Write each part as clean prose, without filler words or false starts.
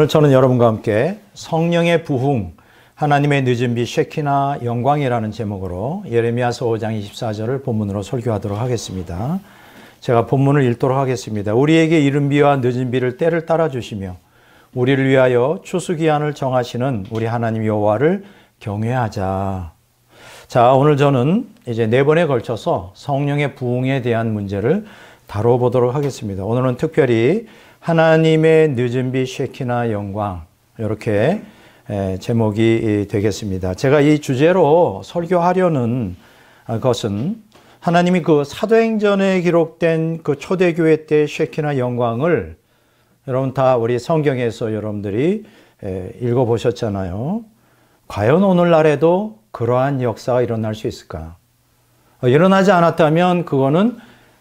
오늘 저는 여러분과 함께 성령의 부흥, 하나님의 늦은 비 쉐키나 영광이라는 제목으로 예레미야서 5장 24절을 본문으로 설교하도록 하겠습니다. 제가 본문을 읽도록 하겠습니다. 우리에게 이른 비와 늦은 비를 때를 따라 주시며 우리를 위하여 추수기한을 정하시는 우리 하나님 여호와를 경외하자. 자, 오늘 저는 이제 4번에 걸쳐서 성령의 부흥에 대한 문제를 다뤄보도록 하겠습니다. 오늘은 특별히 하나님의 늦은 비 쉐키나 영광, 이렇게 제목이 되겠습니다. 제가 이 주제로 설교하려는 것은 하나님이 그 사도행전에 기록된 그 초대교회 때 쉐키나 영광을 여러분 다 우리 성경에서 여러분들이 읽어보셨잖아요. 과연 오늘날에도 그러한 역사가 일어날 수 있을까? 일어나지 않았다면 그거는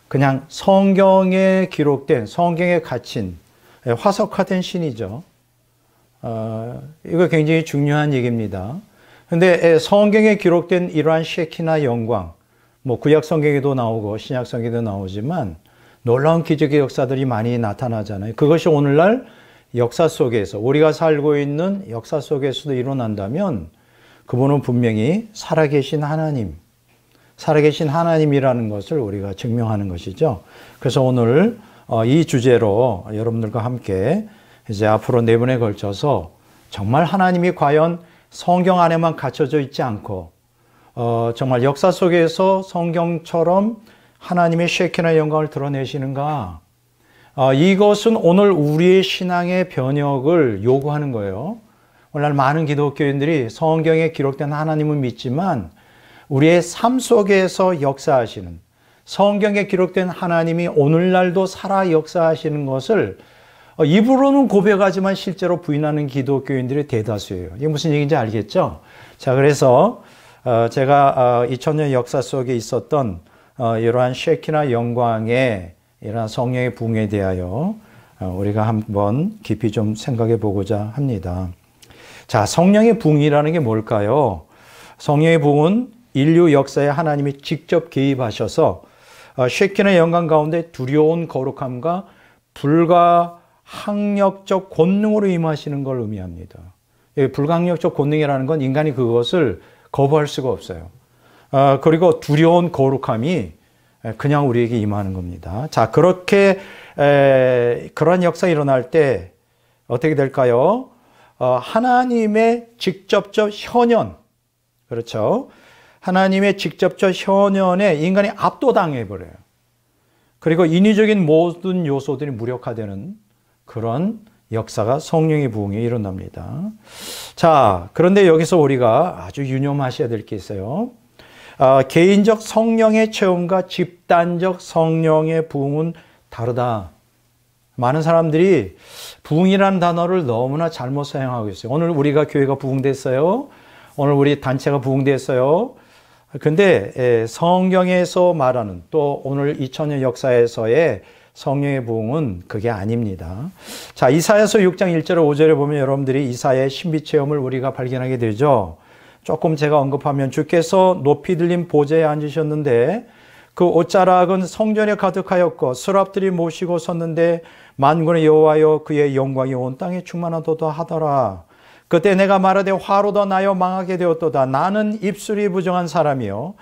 그냥 성경에 기록된, 성경에 갇힌 화석화된 신이죠. 이거 굉장히 중요한 얘기입니다. 근데 성경에 기록된 이러한 쉐키나 영광, 뭐 구약 성경에도 나오고 신약 성경에도 나오지만 놀라운 기적의 역사들이 많이 나타나잖아요. 그것이 오늘날 역사 속에서, 우리가 살고 있는 역사 속에서도 일어난다면 그분은 분명히 살아계신 하나님, 살아계신 하나님이라는 것을 우리가 증명하는 것이죠. 그래서 오늘 이 주제로 여러분들과 함께 이제 앞으로 4번에 걸쳐서 정말 하나님이 과연 성경 안에만 갇혀져 있지 않고 정말 역사 속에서 성경처럼 하나님의 쉐키나 영광을 드러내시는가? 이것은 오늘 우리의 신앙의 변혁을 요구하는 거예요. 오늘날 많은 기독교인들이 성경에 기록된 하나님을 믿지만 우리의 삶 속에서 역사하시는, 성경에 기록된 하나님이 오늘날도 살아 역사하시는 것을 입으로는 고백하지만 실제로 부인하는 기독교인들이 대다수예요. 이게 무슨 얘기인지 알겠죠? 자, 그래서 제가 2000년 역사 속에 있었던 이러한 쉐키나 영광의 이러한 성령의 부흥에 대하여 우리가 한번 깊이 좀 생각해 보고자 합니다. 자, 성령의 부흥이라는 게 뭘까요? 성령의 부흥은 인류 역사에 하나님이 직접 개입하셔서 쉐키나 영광 가운데 두려운 거룩함과 불가항력적 권능으로 임하시는 걸 의미합니다. 불가항력적 권능이라는 건 인간이 그것을 거부할 수가 없어요. 그리고 두려운 거룩함이 그냥 우리에게 임하는 겁니다. 자, 그렇게 그런 역사가 일어날 때 어떻게 될까요? 하나님의 직접적 현현, 그렇죠? 하나님의 직접적 현현에 인간이 압도당해 버려요. 그리고 인위적인 모든 요소들이 무력화되는 그런 역사가 성령의 부흥에 일어납니다. 자, 그런데 여기서 우리가 아주 유념하셔야 될 게 있어요. 개인적 성령의 체험과 집단적 성령의 부흥은 다르다. 많은 사람들이 부흥이라는 단어를 너무나 잘못 사용하고 있어요. 오늘 우리가 교회가 부흥됐어요. 오늘 우리 단체가 부흥됐어요. 근데 성경에서 말하는, 또 오늘 2000년 역사에서의 성령의 부흥은 그게 아닙니다. 자, 이사야서 6장 1절 5절에 보면 여러분들이 이사야의 신비 체험을 우리가 발견하게 되죠. 조금 제가 언급하면 주께서 높이 들린 보좌에 앉으셨는데 그 옷자락은 성전에 가득하였고 서랍들이 모시고 섰는데 만군의 여호와여 그의 영광이 온 땅에 충만하도다 하더라. 그때 내가 말하되 화로다 나여 망하게 되었도다. 나는 입술이 부정한 사람이요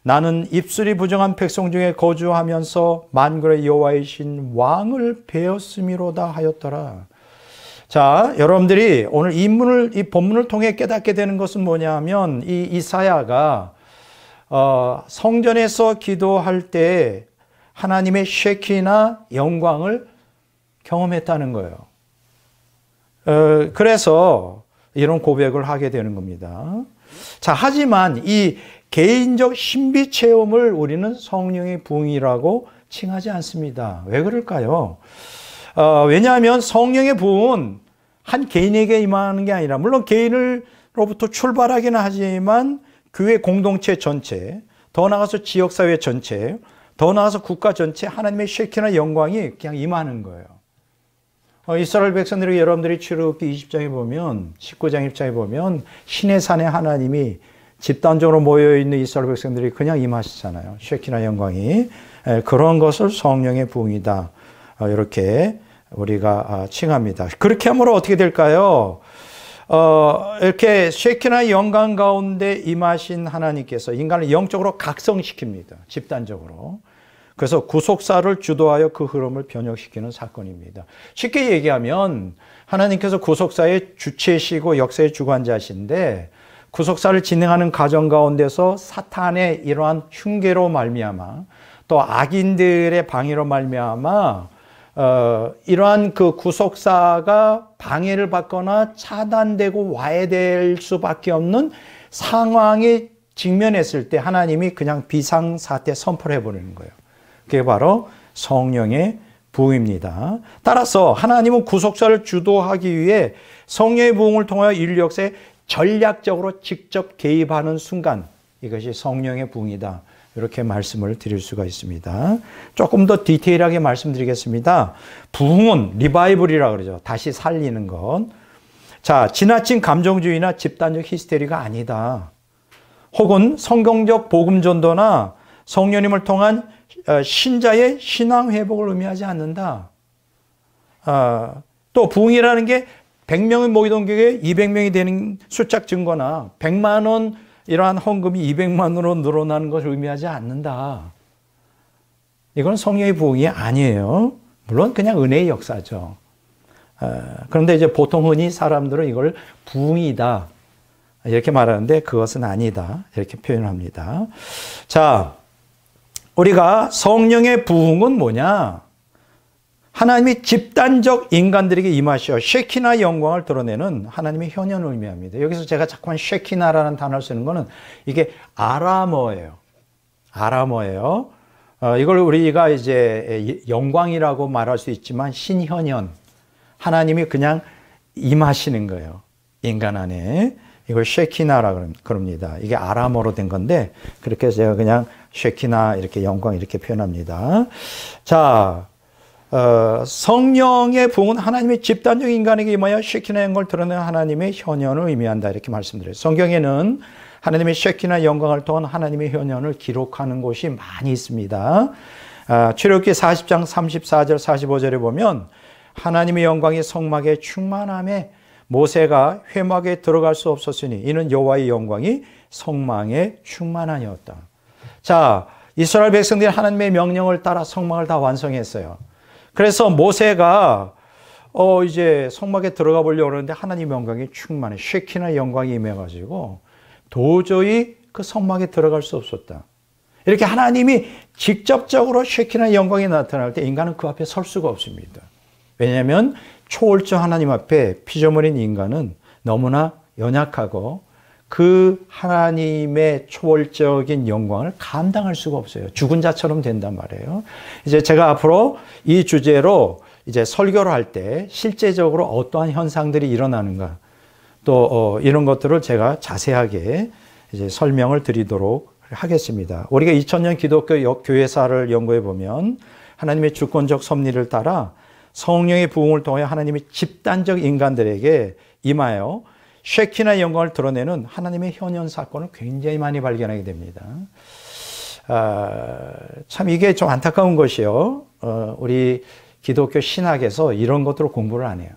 나는 입술이 부정한 백성 중에 거주하면서 만군의 여호와이신 왕을 배웠음이로다 하였더라. 자, 여러분들이 오늘 이 본문을 통해 깨닫게 되는 것은 뭐냐면 이 이사야가 성전에서 기도할 때 하나님의 쉐키나 영광을 경험했다는 거예요. 그래서 이런 고백을 하게 되는 겁니다. 자, 하지만 이 개인적 신비 체험을 우리는 성령의 부흥이라고 칭하지 않습니다. 왜 그럴까요? 왜냐하면 성령의 부흥은 한 개인에게 임하는 게 아니라, 물론 개인으로부터 출발하기는 하지만 교회 공동체 전체, 더 나아가서 지역사회 전체, 더 나아가서 국가 전체 하나님의 쉐키나 영광이 그냥 임하는 거예요. 이스라엘 백성들이 여러분들이 출애굽기 20장에 보면, 19장 1장에 보면 신의 산에 하나님이 집단적으로 모여있는 이스라엘 백성들이 그냥 임하시잖아요. 쉐키나 영광이. 그런 것을 성령의 부흥이다. 이렇게 우리가 칭합니다. 그렇게 함으로 어떻게 될까요? 이렇게 쉐키나 영광 가운데 임하신 하나님께서 인간을 영적으로 각성시킵니다. 집단적으로. 그래서 구속사를 주도하여 그 흐름을 변혁시키는 사건입니다. 쉽게 얘기하면 하나님께서 구속사의 주체시고 역사의 주관자신데 구속사를 진행하는 과정 가운데서 사탄의 이러한 흉계로 말미암아 또 악인들의 방해로 말미암아 이러한 그 구속사가 방해를 받거나 차단되고 와해될 수밖에 없는 상황에 직면했을 때 하나님이 그냥 비상사태 선포를 해버리는 거예요. 그게 바로 성령의 부흥입니다. 따라서 하나님은 구속사를 주도하기 위해 성령의 부흥을 통하여 인류 역사에 전략적으로 직접 개입하는 순간 이것이 성령의 부흥이다. 이렇게 말씀을 드릴 수가 있습니다. 조금 더 디테일하게 말씀드리겠습니다. 부흥은 리바이벌이라고 그러죠. 다시 살리는 것. 자, 지나친 감정주의나 집단적 히스테리가 아니다. 혹은 성경적 복음 전도나 성령님을 통한 신자의 신앙 회복을 의미하지 않는다. 또 부흥이라는 게 100명이 모이던 교회에 200명이 되는 숫자 증거나 100만 원 이러한 헌금이 200만으로 늘어나는 것을 의미하지 않는다. 이건 성령의 부흥이 아니에요. 물론 그냥 은혜의 역사죠. 그런데 이제 보통 흔히 사람들은 이걸 부흥이다 이렇게 말하는데 그것은 아니다 이렇게 표현합니다. 자, 우리가 성령의 부흥은 뭐냐? 하나님이 집단적 인간들에게 임하시어 쉐키나 영광을 드러내는 하나님의 현현을 의미합니다. 여기서 제가 자꾸만 쉐키나라는 단어를 쓰는 것은 이게 아람어예요. 아람어예요. 이걸 우리가 이제 영광이라고 말할 수 있지만 신현현. 하나님이 그냥 임하시는 거예요. 인간 안에. 이걸 쉐키나라고 그럽니다. 이게 아람어로 된 건데 그렇게 해서 제가 그냥 쉐키나 이렇게 영광 이렇게 표현합니다. 자, 성령의 부흥은 하나님의 집단적 인간에게 임하여 쉐키나 영광을 드러내는 하나님의 현현을 의미한다 이렇게 말씀드려요. 성경에는 하나님의 쉐키나 영광을 통한 하나님의 현현을 기록하는 곳이 많이 있습니다. 출애굽기 40장 34절 45절에 보면 하나님의 영광이 성막에 충만함에 모세가 회막에 들어갈 수 없었으니 이는 여호와의 영광이 성막에 충만하였다. 자, 이스라엘 백성들이 하나님의 명령을 따라 성막을 다 완성했어요. 그래서 모세가 이제 성막에 들어가 보려고 하는데 하나님의 영광이 충만해. 쉐키나 영광이 임해가지고 도저히 그 성막에 들어갈 수 없었다. 이렇게 하나님이 직접적으로 쉐키나 영광이 나타날 때 인간은 그 앞에 설 수가 없습니다. 왜냐하면 초월적 하나님 앞에 피조물인 인간은 너무나 연약하고 그 하나님의 초월적인 영광을 감당할 수가 없어요. 죽은 자처럼 된단 말이에요. 이제 제가 앞으로 이 주제로 이제 설교를 할 때 실제적으로 어떠한 현상들이 일어나는가 또 이런 것들을 제가 자세하게 이제 설명을 드리도록 하겠습니다. 우리가 2000년 기독교 교회사를 연구해 보면 하나님의 주권적 섭리를 따라 성령의 부흥을 통해 하나님이 집단적 인간들에게 임하여 쉐키나 영광을 드러내는 하나님의 현현 사건을 굉장히 많이 발견하게 됩니다. 참 이게 좀 안타까운 것이요. 우리 기독교 신학에서 이런 것들을 공부를 안 해요.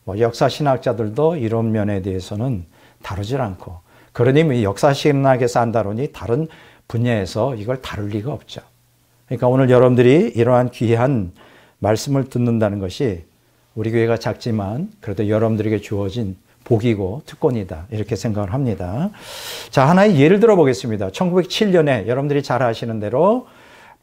뭐 역사 신학자들도 이런 면에 대해서는 다루질 않고 그러니 역사 신학에서 안 다루니 다른 분야에서 이걸 다룰 리가 없죠. 그러니까 오늘 여러분들이 이러한 귀한 말씀을 듣는다는 것이 우리 교회가 작지만 그래도 여러분들에게 주어진 복이고 특권이다 이렇게 생각을 합니다. 자, 하나의 예를 들어 보겠습니다. 1907년에 여러분들이 잘 아시는 대로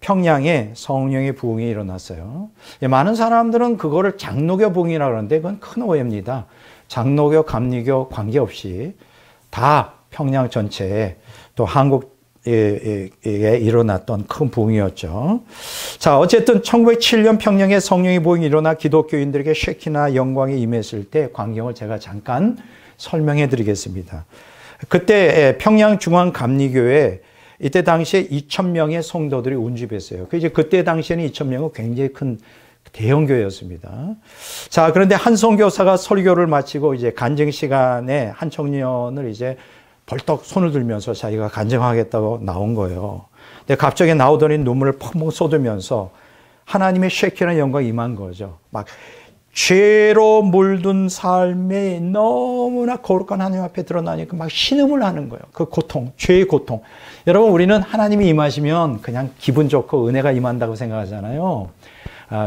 평양에 성령의 부흥이 일어났어요. 많은 사람들은 그거를 장로교 부흥이라고 하는데 그건 큰 오해입니다. 장로교, 감리교 관계없이 다 평양 전체에 또 한국 에 일어났던 큰 부흥이었죠. 자, 어쨌든 1907년 평양에 성령의 부흥이 일어나 기독교인들에게 쉐키나 영광이 임했을 때 광경을 제가 잠깐 설명해 드리겠습니다. 그때 평양 중앙감리교회 이때 당시에 2,000명의 성도들이 운집했어요. 그때 당시에는 2,000명은 굉장히 큰 대형 교회였습니다. 자, 그런데 한 선교사가 설교를 마치고 이제 간증 시간에 한 청년을 이제 벌떡 손을 들면서 자기가 간증하겠다고 나온 거예요. 근데 갑자기 나오더니 눈물을 펑펑 쏟으면서 하나님의 쉐키나 영광이 임한 거죠. 막 죄로 물든 삶에 너무나 거룩한 하나님 앞에 드러나니까 막 신음을 하는 거예요. 그 고통, 죄의 고통. 여러분, 우리는 하나님이 임하시면 그냥 기분 좋고 은혜가 임한다고 생각하잖아요.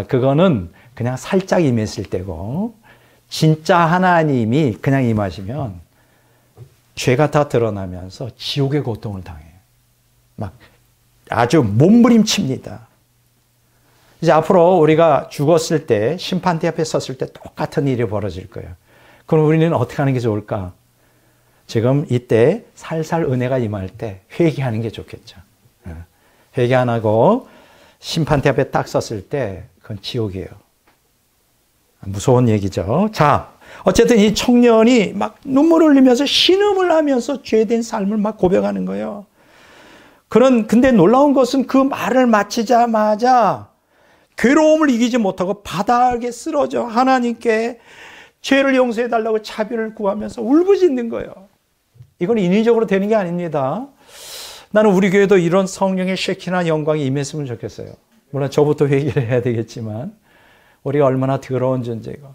그거는 그냥 살짝 임했을 때고, 진짜 하나님이 그냥 임하시면 죄가 다 드러나면서 지옥의 고통을 당해요. 막 아주 몸부림칩니다. 이제 앞으로 우리가 죽었을 때, 심판대 앞에 섰을 때 똑같은 일이 벌어질 거예요. 그럼 우리는 어떻게 하는 게 좋을까? 지금 이때 살살 은혜가 임할 때 회개하는 게 좋겠죠. 회개 안 하고 심판대 앞에 딱 섰을 때 그건 지옥이에요. 무서운 얘기죠. 자, 어쨌든 이 청년이 막 눈물을 흘리면서 신음을 하면서 죄된 삶을 막 고백하는 거예요. 근데 놀라운 것은 그 말을 마치자마자 괴로움을 이기지 못하고 바닥에 쓰러져 하나님께 죄를 용서해달라고 자비를 구하면서 울부짖는 거예요. 이건 인위적으로 되는 게 아닙니다. 나는 우리 교회도 이런 성령의 쉐키나 영광이 임했으면 좋겠어요. 물론 저부터 회개를 해야 되겠지만 우리가 얼마나 더러운 존재고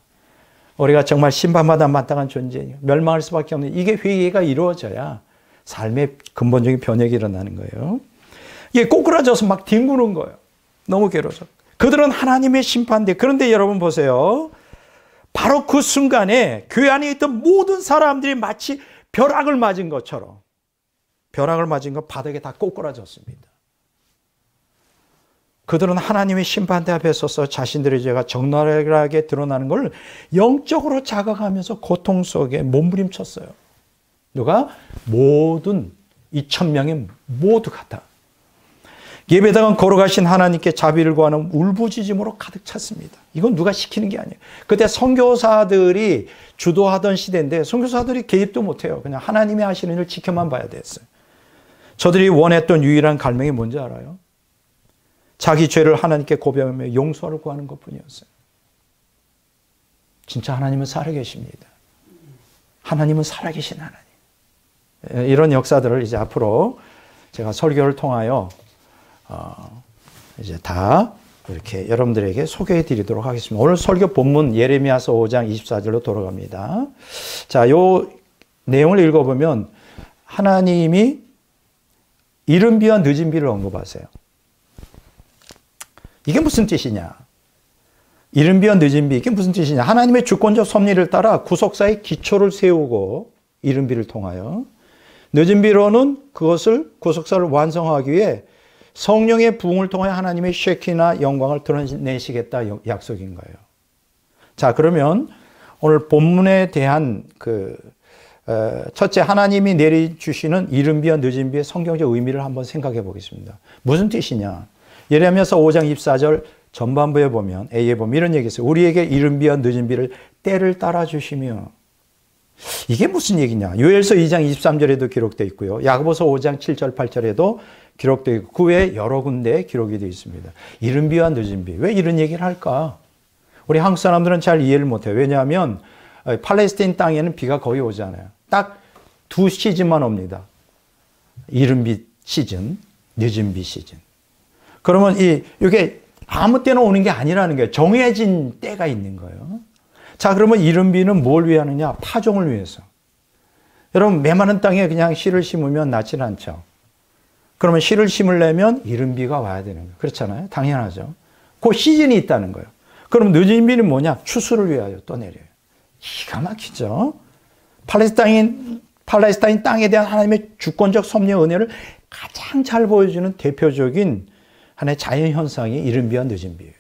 우리가 정말 심판받아 마땅한 존재이고 멸망할 수밖에 없는 이게 회개가 이루어져야 삶의 근본적인 변혁이 일어나는 거예요. 이게 꼬꾸라져서 막 뒹구는 거예요. 너무 괴로워서. 그들은 하나님의 심판대. 그런데 여러분 보세요. 바로 그 순간에 교회 안에 있던 모든 사람들이 마치 벼락을 맞은 것처럼 벼락을 맞은 것 바닥에 다 꼬꾸라졌습니다. 그들은 하나님의 심판대 앞에 서서 자신들의 죄가 적나라하게 드러나는 걸 영적으로 자각하면서 고통 속에 몸부림쳤어요. 누가? 모든 2,000명이 모두가 다. 예배당은 거룩하신 하나님께 자비를 구하는 울부짖음으로 가득 찼습니다. 이건 누가 시키는 게 아니에요. 그때 선교사들이 주도하던 시대인데 선교사들이 개입도 못해요. 그냥 하나님이 하시는 일을 지켜만 봐야 됐어요. 저들이 원했던 유일한 갈망이 뭔지 알아요? 자기 죄를 하나님께 고백하며 용서를 구하는 것뿐이었어요. 진짜 하나님은 살아계십니다. 하나님은 살아계신 하나님. 이런 역사들을 이제 앞으로 제가 설교를 통하여 이제 다 이렇게 여러분들에게 소개해 드리도록 하겠습니다. 오늘 설교 본문 예레미야서 5장 24절로 돌아갑니다. 자, 요 내용을 읽어보면 하나님이 이른 비와 늦은 비를 언급하세요. 이게 무슨 뜻이냐? 이른 비와 늦은 비, 이게 무슨 뜻이냐? 하나님의 주권적 섭리를 따라 구속사의 기초를 세우고 이른 비를 통하여 늦은 비로는 그것을 구속사를 완성하기 위해 성령의 부흥을 통해 하나님의 쉐키나 영광을 드러내시겠다 약속인 거예요. 자, 그러면 오늘 본문에 대한 첫째 하나님이 내려주시는 이른 비와 늦은 비의 성경적 의미를 한번 생각해 보겠습니다. 무슨 뜻이냐? 예레미야서 5장 24절 전반부에 보면 A에 보면 이런 얘기 있어요. 우리에게 이른 비와 늦은 비를 때를 따라 주시며. 이게 무슨 얘기냐? 요엘서 2장 23절에도 기록되어 있고요. 야고보서 5장 7절 8절에도 기록되어 있고 그 외에 여러 군데에 기록이 되어 있습니다. 이른 비와 늦은 비. 왜 이런 얘기를 할까? 우리 한국 사람들은 잘 이해를 못해요. 왜냐하면 팔레스타인 땅에는 비가 거의 오잖아요. 딱 두 시즌만 옵니다. 이른 비 시즌, 늦은 비 시즌. 그러면 이게 아무 때나 오는 게 아니라는 거예요. 정해진 때가 있는 거예요. 자, 그러면 이른 비는 뭘 위하느냐? 파종을 위해서. 여러분, 메마른 땅에 그냥 씨를 심으면 낫지 않죠. 그러면 씨를 심으려면 이른 비가 와야 되는 거예요. 그렇잖아요. 당연하죠. 그 시즌이 있다는 거예요. 그럼 늦은 비는 뭐냐? 추수를 위하여 또 내려요. 기가 막히죠. 팔레스타인 땅에 대한 하나님의 주권적 섭리의 은혜를 가장 잘 보여주는 대표적인 하나의 자연현상이 이른 비와 늦은 비예요.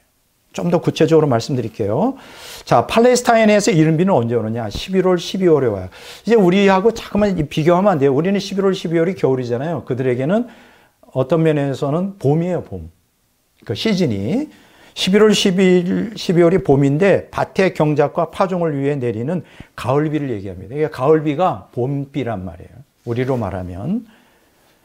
좀 더 구체적으로 말씀드릴게요. 자, 팔레스타인에서 이른 비는 언제 오느냐? 11월, 12월에 와요. 이제 우리하고 잠깐만 비교하면 안 돼요. 우리는 11월, 12월이 겨울이잖아요. 그들에게는 어떤 면에서는 봄이에요, 봄. 그 시즌이. 11월, 12월이 봄인데 밭의 경작과 파종을 위해 내리는 가을비를 얘기합니다. 이게 가을비가 봄비란 말이에요. 우리로 말하면.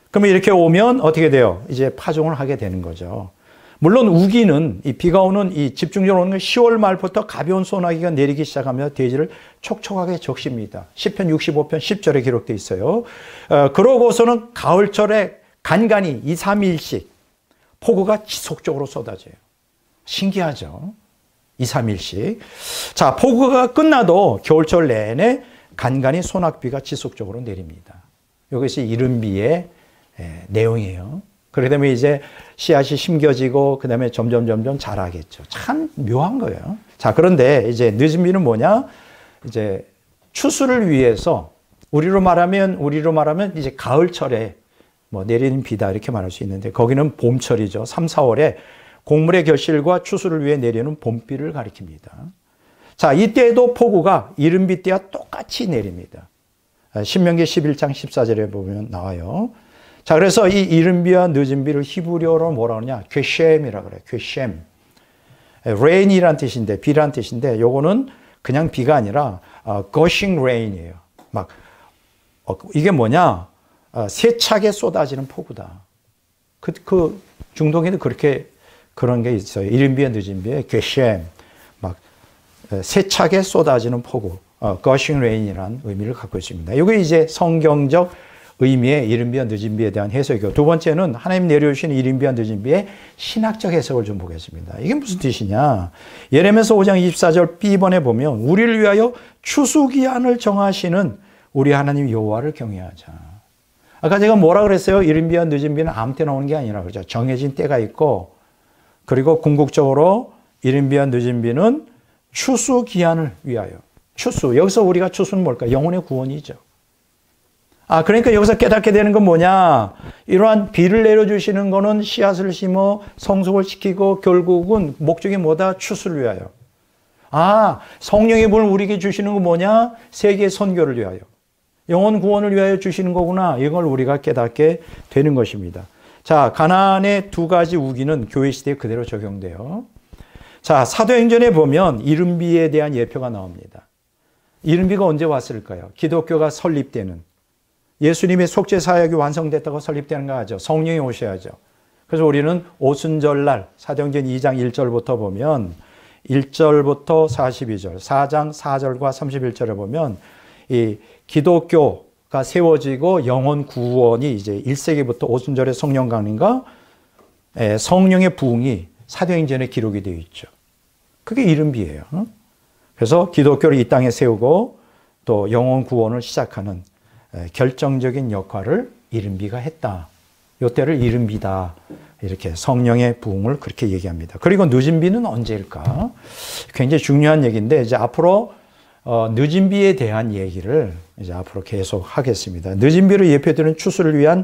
그러면 이렇게 오면 어떻게 돼요? 이제 파종을 하게 되는 거죠. 물론 우기는 이 비가 오는 이 집중적으로 오는 건 10월 말부터 가벼운 소나기가 내리기 시작하며 대지를 촉촉하게 적십니다. 시편 65편 10절에 기록되어 있어요. 그러고서는 가을철에 간간히 2, 3일씩 폭우가 지속적으로 쏟아져요. 신기하죠? 2, 3일씩. 자, 폭우가 끝나도 겨울철 내내 간간히 소낙비가 지속적으로 내립니다. 이것이 이른비의 내용이에요. 그렇게 되면 이제 씨앗이 심겨지고 그 다음에 점점 자라겠죠. 참 묘한 거예요. 자, 그런데 이제 늦은 비는 뭐냐? 이제 추수를 위해서 우리로 말하면 이제 가을철에 뭐 내리는 비다 이렇게 말할 수 있는데 거기는 봄철이죠. 3, 4월에 곡물의 결실과 추수를 위해 내리는 봄비를 가리킵니다. 자, 이때에도 폭우가 이른비 때와 똑같이 내립니다. 신명기 11장 14절에 보면 나와요. 자, 그래서 이 이른비와 늦은비를 히브리어로 뭐라 그러냐? 괘셴이라고 그래요. 괘셴. rain이란 뜻인데, 비란 뜻인데, 요거는 그냥 비가 아니라 gushing rain이에요. 막 이게 뭐냐? 세차게 쏟아지는 폭우다. 그 중동에도 그런 게 있어요. 이른비와 늦은비에 괘셴, 막 세차게 쏟아지는 폭우, gushing rain이라는 의미를 갖고 있습니다. 이게 이제 성경적 의미의 이른비와 늦은비에 대한 해석이고, 두 번째는 하나님 내려주신 이른비와 늦은비의 신학적 해석을 좀 보겠습니다. 이게 무슨 뜻이냐? 예레미야서 5장 24절 B번에 보면 우리를 위하여 추수기한을 정하시는 우리 하나님 여호와를 경외하자. 아까 제가 뭐라 그랬어요? 이른비와 늦은비는 아무 때나 오는 게 아니라 그러죠. 정해진 때가 있고, 그리고 궁극적으로 이른비와 늦은비는 추수기한을 위하여. 추수. 여기서 우리가 추수는 뭘까? 영혼의 구원이죠. 그러니까 여기서 깨닫게 되는 건 뭐냐? 이러한 비를 내려주시는 거는 씨앗을 심어 성숙을 시키고 결국은 목적이 뭐다? 추수를 위하여. 성령의 분을 우리에게 주시는 건 뭐냐? 세계 선교를 위하여. 영혼 구원을 위하여 주시는 거구나. 이걸 우리가 깨닫게 되는 것입니다. 자, 가나안의 두 가지 우기는 교회 시대에 그대로 적용돼요. 자, 사도행전에 보면 이른비에 대한 예표가 나옵니다. 이른비가 언제 왔을까요? 기독교가 설립되는, 예수님의 속죄 사역이 완성됐다고 설립되는 거 하죠. 성령이 오셔야죠. 그래서 우리는 오순절날 사도행전 2장 1절부터 보면 1절부터 42절, 4장 4절과 31절에 보면 이 기독교가 세워지고 영혼 구원이 이제 1세기부터 오순절의 성령 강림과 성령의 부흥이 사도행전에 기록이 되어 있죠. 그게 이른비예요. 그래서 기독교를 이 땅에 세우고 또 영혼 구원을 시작하는 결정적인 역할을 이른비가 했다. 요때를 이른비다. 이렇게 성령의 부흥을 그렇게 얘기합니다. 그리고 늦은비는 언제일까? 굉장히 중요한 얘기인데 이제 앞으로 늦은비에 대한 얘기를 이제 앞으로 계속 하겠습니다. 늦은비로 예표되는 추수를 위한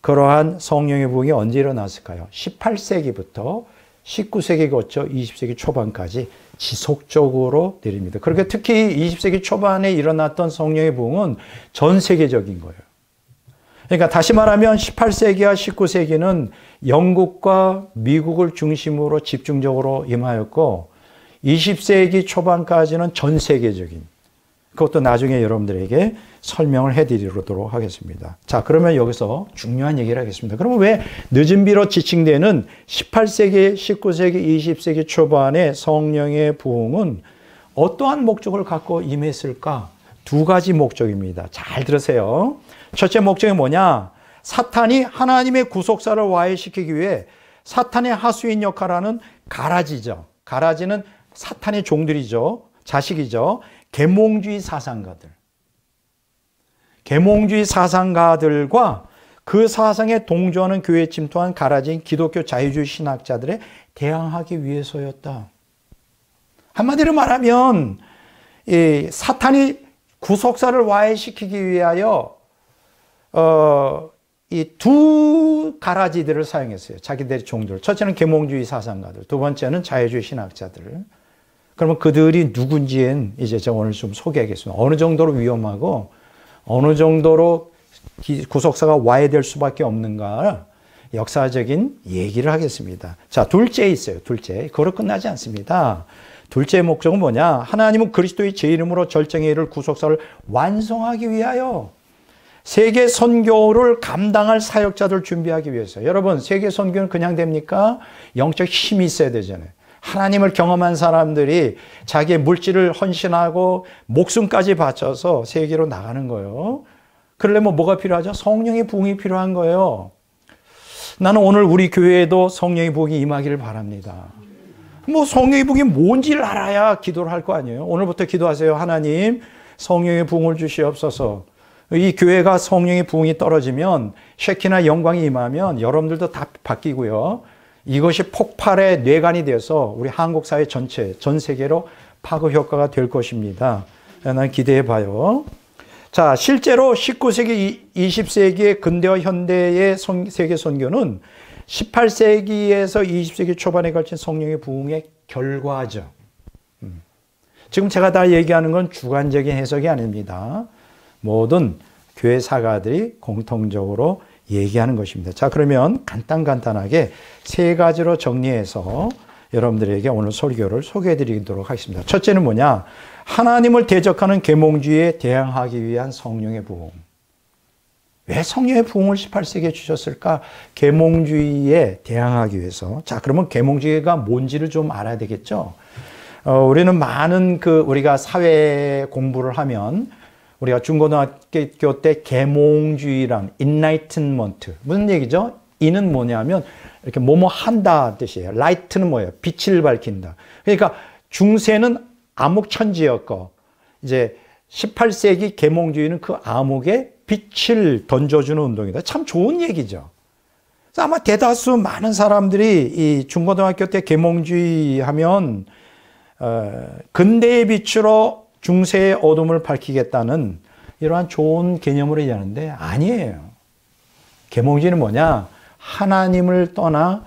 그러한 성령의 부흥이 언제 일어났을까요? 18세기부터 19세기 거쳐 20세기 초반까지 지속적으로 내립니다. 그렇게 특히 20세기 초반에 일어났던 성령의 부흥은 전 세계적인 거예요. 그러니까 다시 말하면 18세기와 19세기는 영국과 미국을 중심으로 집중적으로 임하였고 20세기 초반까지는 전 세계적인, 그것도 나중에 여러분들에게 설명을 해드리도록 하겠습니다. 자, 그러면 여기서 중요한 얘기를 하겠습니다. 그러면 왜 늦은비로 지칭되는 18세기, 19세기, 20세기 초반의 성령의 부흥은 어떠한 목적을 갖고 임했을까? 두 가지 목적입니다. 잘 들으세요. 첫째 목적이 뭐냐? 사탄이 하나님의 구속사를 와해시키기 위해 사탄의 하수인 역할하는 가라지죠. 가라지는 사탄의 종들이죠. 자식이죠. 계몽주의 사상가들. 계몽주의 사상가들과 그 사상에 동조하는 교회에 침투한 가라지인 기독교 자유주의 신학자들에 대항하기 위해서였다. 한마디로 말하면 이 사탄이 구속사를 와해시키기 위하여 이 두 가라지들을 사용했어요. 자기들의 종들. 첫째는 계몽주의 사상가들, 두 번째는 자유주의 신학자들. 그러면 그들이 누군지는 이제 제가 오늘 좀 소개하겠습니다. 어느 정도로 위험하고 어느 정도로 구속사가 와해될 수밖에 없는가 역사적인 얘기를 하겠습니다. 자, 둘째 있어요. 둘째. 그걸로 끝나지 않습니다. 둘째의 목적은 뭐냐? 하나님은 그리스도의 제 이름으로 절정에 이를 구속사를 완성하기 위하여 세계 선교를 감당할 사역자들 준비하기 위해서. 여러분, 세계 선교는 그냥 됩니까? 영적 힘이 있어야 되잖아요. 하나님을 경험한 사람들이 자기의 물질을 헌신하고 목숨까지 바쳐서 세계로 나가는 거예요. 그러려면 뭐가 필요하죠? 성령의 부흥이 필요한 거예요. 나는 오늘 우리 교회에도 성령의 부흥이 임하기를 바랍니다. 뭐 성령의 부흥이 뭔지를 알아야 기도를 할 거 아니에요. 오늘부터 기도하세요. 하나님, 성령의 부흥을 주시옵소서. 이 교회가 성령의 부흥이 떨어지면, 쉐키나 영광이 임하면 여러분들도 다 바뀌고요. 이것이 폭발의 뇌관이 되어서 우리 한국 사회 전체, 전 세계로 파급 효과가 될 것입니다. 난 기대해 봐요. 자, 실제로 19세기, 20세기의 근대와 현대의 세계 선교는 18세기에서 20세기 초반에 걸친 성령의 부흥의 결과죠. 지금 제가 다 얘기하는 건 주관적인 해석이 아닙니다. 모든 교회 사가들이 공통적으로 얘기하는 것입니다. 자, 그러면 간단하게 세 가지로 정리해서 여러분들에게 오늘 설교를 소개해 드리도록 하겠습니다. 첫째는 뭐냐? 하나님을 대적하는 계몽주의에 대항하기 위한 성령의 부흥. 왜 성령의 부흥을 18세기에 주셨을까? 계몽주의에 대항하기 위해서. 자, 그러면 계몽주의가 뭔지를 좀 알아야 되겠죠? 우리는 많은 우리가 사회 공부를 하면 우리가 중고등학교 때 계몽주의란 enlightenment 무슨 얘기죠? 이는 뭐냐면 이렇게 뭐뭐 한다 뜻이에요. light는 뭐예요? 빛을 밝힌다. 그러니까 중세는 암흑천지였고 이제 18세기 계몽주의는 그 암흑에 빛을 던져주는 운동이다. 참 좋은 얘기죠. 그래서 아마 대다수 많은 사람들이 이 중고등학교 때 계몽주의 하면 근대의 빛으로 중세의 어둠을 밝히겠다는 이러한 좋은 개념으로 얘기하는데 아니에요. 계몽주의는 뭐냐? 하나님을 떠나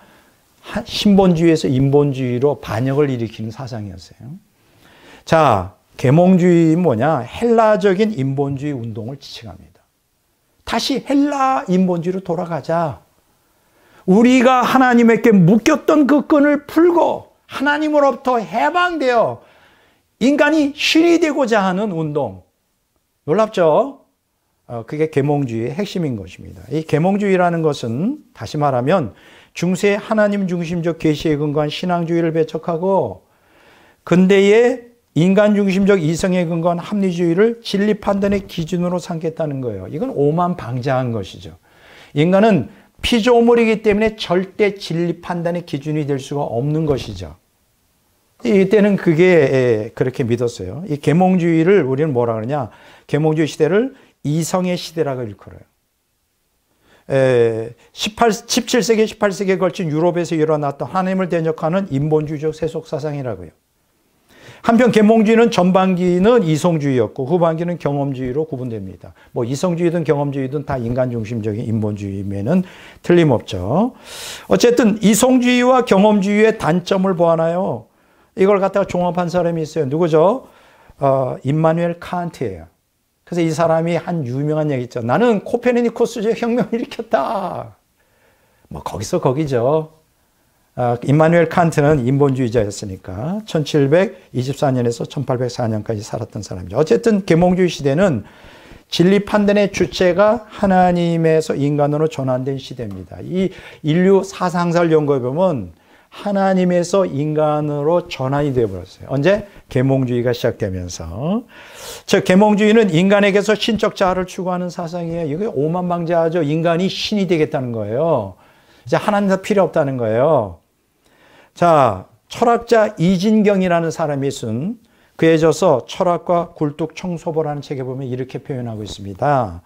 신본주의에서 인본주의로 반역을 일으키는 사상이었어요. 자, 계몽주의는 뭐냐? 헬라적인 인본주의 운동을 지칭합니다. 다시 헬라 인본주의로 돌아가자. 우리가 하나님에게 묶였던 그 끈을 풀고 하나님으로부터 해방되어 인간이 신이 되고자 하는 운동. 놀랍죠? 그게 계몽주의의 핵심인 것입니다. 이 계몽주의라는 것은 다시 말하면 중세의 하나님 중심적 계시에 근거한 신앙주의를 배척하고 근대의 인간 중심적 이성에 근거한 합리주의를 진리 판단의 기준으로 삼겠다는 거예요. 이건 오만방자한 것이죠. 인간은 피조물이기 때문에 절대 진리 판단의 기준이 될 수가 없는 것이죠. 이때는 그게 그렇게 믿었어요. 이 계몽주의를 우리는 뭐라 그러냐? 계몽주의 시대를 이성의 시대라고 일컬어요. 17세기, 18세기에 걸친 유럽에서 일어났던 하나님을 대적하는 인본주의적 세속사상이라고요. 한편 계몽주의는 전반기는 이성주의였고 후반기는 경험주의로 구분됩니다. 뭐 이성주의든 경험주의든 다 인간 중심적인 인본주의면은 틀림없죠. 어쨌든 이성주의와 경험주의의 단점을 보아나요. 이걸 갖다가 종합한 사람이 있어요. 누구죠? 임마누엘 칸트예요. 그래서 이 사람이 한 유명한 얘기 있죠. 나는 코페르니쿠스주의 혁명을 일으켰다. 뭐 거기서 거기죠. 임마누엘 칸트는 인본주의자였으니까 1724년에서 1804년까지 살았던 사람이죠. 어쨌든 계몽주의 시대는 진리 판단의 주체가 하나님에서 인간으로 전환된 시대입니다. 이 인류 사상사를 연구해 보면 하나님에서 인간으로 전환이 되어버렸어요. 언제? 계몽주의가 시작되면서. 즉 계몽주의는 인간에게서 신적 자아를 추구하는 사상이에요. 이게 오만방자하죠. 인간이 신이 되겠다는 거예요. 이제 하나님도 필요 없다는 거예요. 자, 철학자 이진경이라는 사람이 쓴 그에 져서 철학과 굴뚝 청소보라는 책에 보면 이렇게 표현하고 있습니다.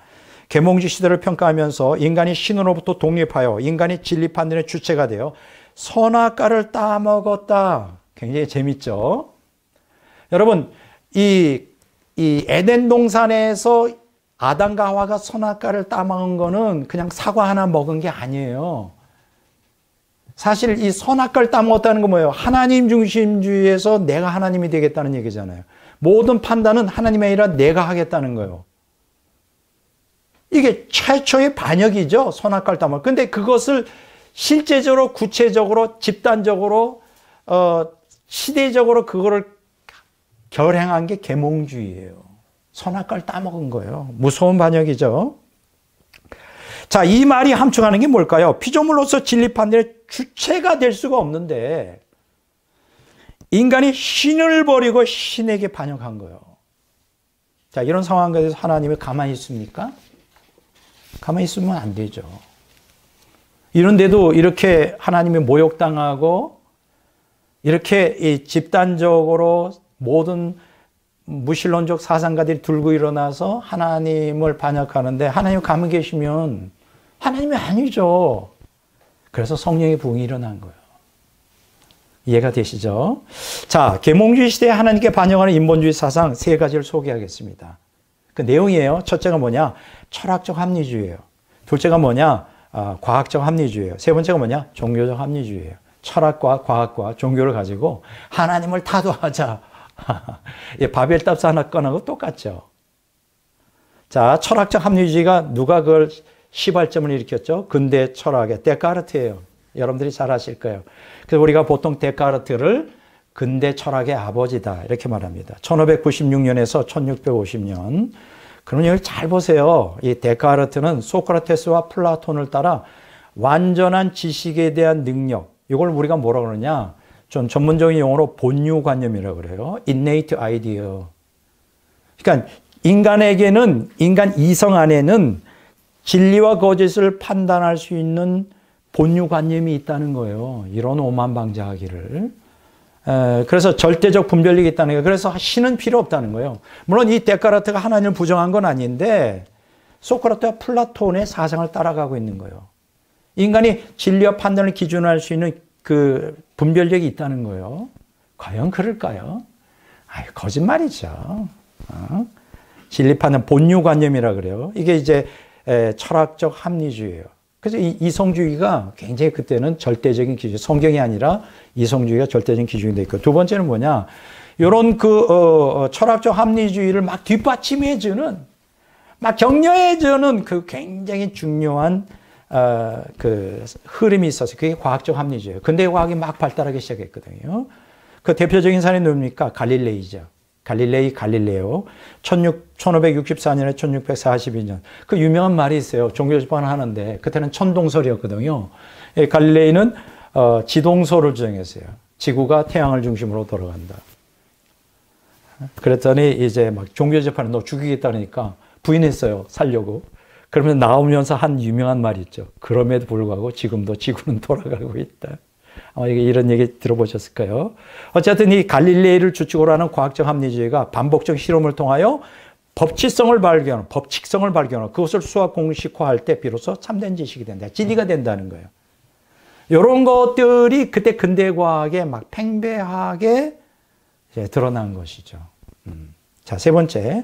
계몽주의 시대를 평가하면서 인간이 신으로부터 독립하여 인간이 진리 판단의 주체가 되어 선악과를 따먹었다. 굉장히 재밌죠? 여러분, 이 에덴 동산에서 아담과 하와가 선악과를 따먹은 거는 그냥 사과 하나 먹은 게 아니에요. 사실 이 선악과를 따먹었다는 건 뭐예요? 하나님 중심주의에서 내가 하나님이 되겠다는 얘기잖아요. 모든 판단은 하나님이 아니라 내가 하겠다는 거예요. 이게 최초의 반역이죠. 선악과를 따먹은. 근데 그것을 실제적으로 구체적으로 집단적으로 시대적으로 그거를 결행한 게 계몽주의예요. 선악과를 따먹은 거예요. 무서운 반역이죠. 자, 이 말이 함축하는 게 뭘까요? 피조물로서 진리 판단의 주체가 될 수가 없는데 인간이 신을 버리고 신에게 반역한 거예요. 자, 이런 상황에서 하나님이 가만히 있습니까? 가만히 있으면 안 되죠. 이런데도 이렇게 하나님이 모욕당하고 이렇게 이 집단적으로 모든 무신론적 사상가들이 들고 일어나서 하나님을 반역하는데 하나님 가만 계시면 하나님이 아니죠. 그래서 성령의 부흥이 일어난 거예요. 이해가 되시죠? 자, 계몽주의 시대에 하나님께 반역하는 인본주의 사상 세 가지를 소개하겠습니다. 그 내용이에요. 첫째가 뭐냐? 철학적 합리주의예요. 둘째가 뭐냐? 과학적 합리주의예요. 세 번째가 뭐냐? 종교적 합리주의예요. 철학과 과학과 종교를 가지고 하나님을 타도하자. 바벨탑 산악관하고 똑같죠. 자, 철학적 합리주의가 누가 그걸 시발점을 일으켰죠? 근대 철학의 데카르트예요. 여러분들이 잘 아실 거예요. 그래서 우리가 보통 데카르트를 근대 철학의 아버지다 이렇게 말합니다. 1596년에서 1650년. 그럼 여기 잘 보세요. 이 데카르트는 소크라테스와 플라톤을 따라 완전한 지식에 대한 능력, 이걸 우리가 뭐라 그러냐? 좀 전문적인 용어로 본유관념이라고 그래요. innate idea. 그러니까 인간에게는, 인간 이성 안에는 진리와 거짓을 판단할 수 있는 본유관념이 있다는 거예요. 이런 오만방자하기를. 그래서 절대적 분별력이 있다는 거예요. 그래서 신은 필요 없다는 거예요. 물론 이 데카르트가 하나님을 부정한 건 아닌데 소크라테와 플라톤의 사상을 따라가고 있는 거예요. 인간이 진리와 판단을 기준으로 할 수 있는 그 분별력이 있다는 거예요. 과연 그럴까요? 거짓말이죠. 진리 판단 본유관념이라 그래요. 이게 이제 철학적 합리주의예요. 그래서 이 이성주의가 굉장히 그때는 절대적인 기준, 성경이 아니라 이성주의가 절대적인 기준이 돼 있고, 두 번째는 뭐냐? 이런 철학적 합리주의를 막 뒷받침해주는, 막 격려해주는 그 굉장히 중요한 그 흐름이 있었어요. 그게 과학적 합리주의예요. 근대 과학이 막 발달하기 시작했거든요. 그 대표적인 사람이 누굽니까? 갈릴레이죠. 갈릴레오. 1564년에 1642년. 그 유명한 말이 있어요. 종교집안을 하는데 그때는 천동설이었거든요. 갈릴레이는 지동설을 주장했어요. 지구가 태양을 중심으로 돌아간다. 그랬더니 이제 막 종교집안에 너 죽이겠다 그러니까 부인했어요. 살려고. 그러면 나오면서 한 유명한 말이 있죠. 그럼에도 불구하고 지금도 지구는 돌아가고 있다. 아마 이런 얘기 들어보셨을 거예요. 어쨌든 이 갈릴레이를 주축으로 하는 과학적 합리주의가 반복적 실험을 통하여 법칙성을 발견하고 그것을 수학 공식화할 때 비로소 참된 지식이 된다. 진리가 된다는 거예요. 이런 것들이 그때 근대 과학에 막 팽배하게 드러난 것이죠. 자, 세 번째.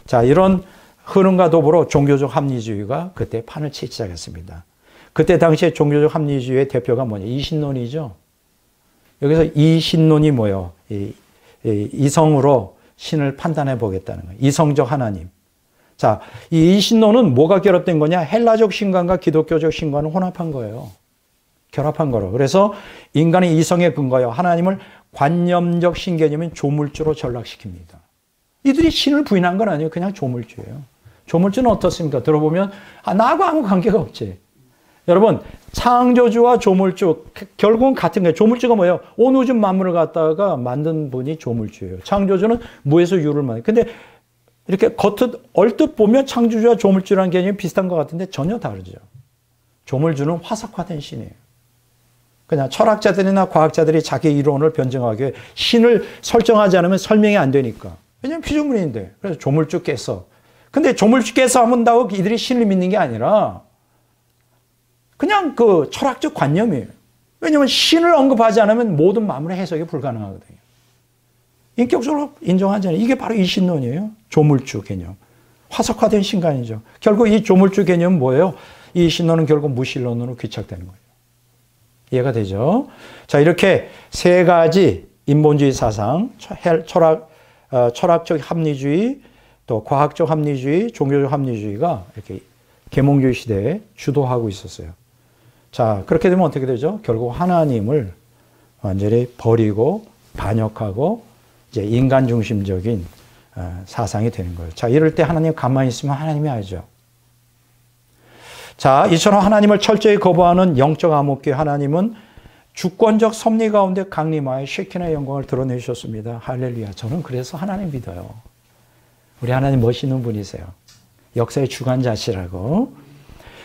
자, 이런 흐름과 더불어 종교적 합리주의가 그때 판을 치기 시작했습니다. 그때 당시에 종교적 합리주의의 대표가 뭐냐? 이신론이죠. 여기서 이신론이 뭐예요? 이성으로 신을 판단해 보겠다는 거예요. 이성적 하나님. 자, 이 이신론은 뭐가 결합된 거냐? 헬라적 신관과 기독교적 신관을 혼합한 거예요. 결합한 거로. 그래서 인간의 이성에 근거하여 하나님을 관념적 신개념인 조물주로 전락시킵니다. 이들이 신을 부인한 건 아니에요. 그냥 조물주예요. 조물주는 어떻습니까? 들어보면 나하고 아무 관계가 없지. 여러분, 창조주와 조물주 결국은 같은 거예요. 조물주가 뭐예요? 온 우주 만물을 갖다가 만든 분이 조물주예요. 창조주는 무에서 유를 만든. 근데 이렇게 얼뜻 보면 창조주와 조물주라는 개념이 비슷한 것 같은데 전혀 다르죠. 조물주는 화석화된 신이에요. 그냥 철학자들이나 과학자들이 자기 이론을 변증하기 위해 신을 설정하지 않으면 설명이 안 되니까. 왜냐하면 피조물인데. 그래서 조물주께서. 근데 조물주께서 하면다고 이들이 신을 믿는 게 아니라 그냥 그 철학적 관념이에요. 왜냐하면 신을 언급하지 않으면 모든 만물의 해석이 불가능하거든요. 인격적으로 인정하잖아요. 이게 바로 이 신론이에요. 조물주 개념. 화석화된 신간이죠. 결국 이 조물주 개념은 뭐예요? 이 신론은 결국 무신론으로 귀착되는 거예요. 이해가 되죠? 자, 이렇게 세 가지 인본주의 사상, 철학적 합리주의, 또 과학적 합리주의, 종교적 합리주의가 이렇게 계몽주의 시대에 주도하고 있었어요. 자, 그렇게 되면 어떻게 되죠? 결국 하나님을 완전히 버리고 반역하고 이제 인간 중심적인 사상이 되는 거예요. 자, 이럴 때 하나님 가만히 있으면 하나님이 알죠. 자, 이처럼 하나님을 철저히 거부하는 영적 암흑교의 하나님은 주권적 섭리 가운데 강림하여 쉐키나의 영광을 드러내주셨습니다. 할렐루야. 저는 그래서 하나님 믿어요. 우리 하나님 멋있는 분이세요. 역사의 주관자시라고.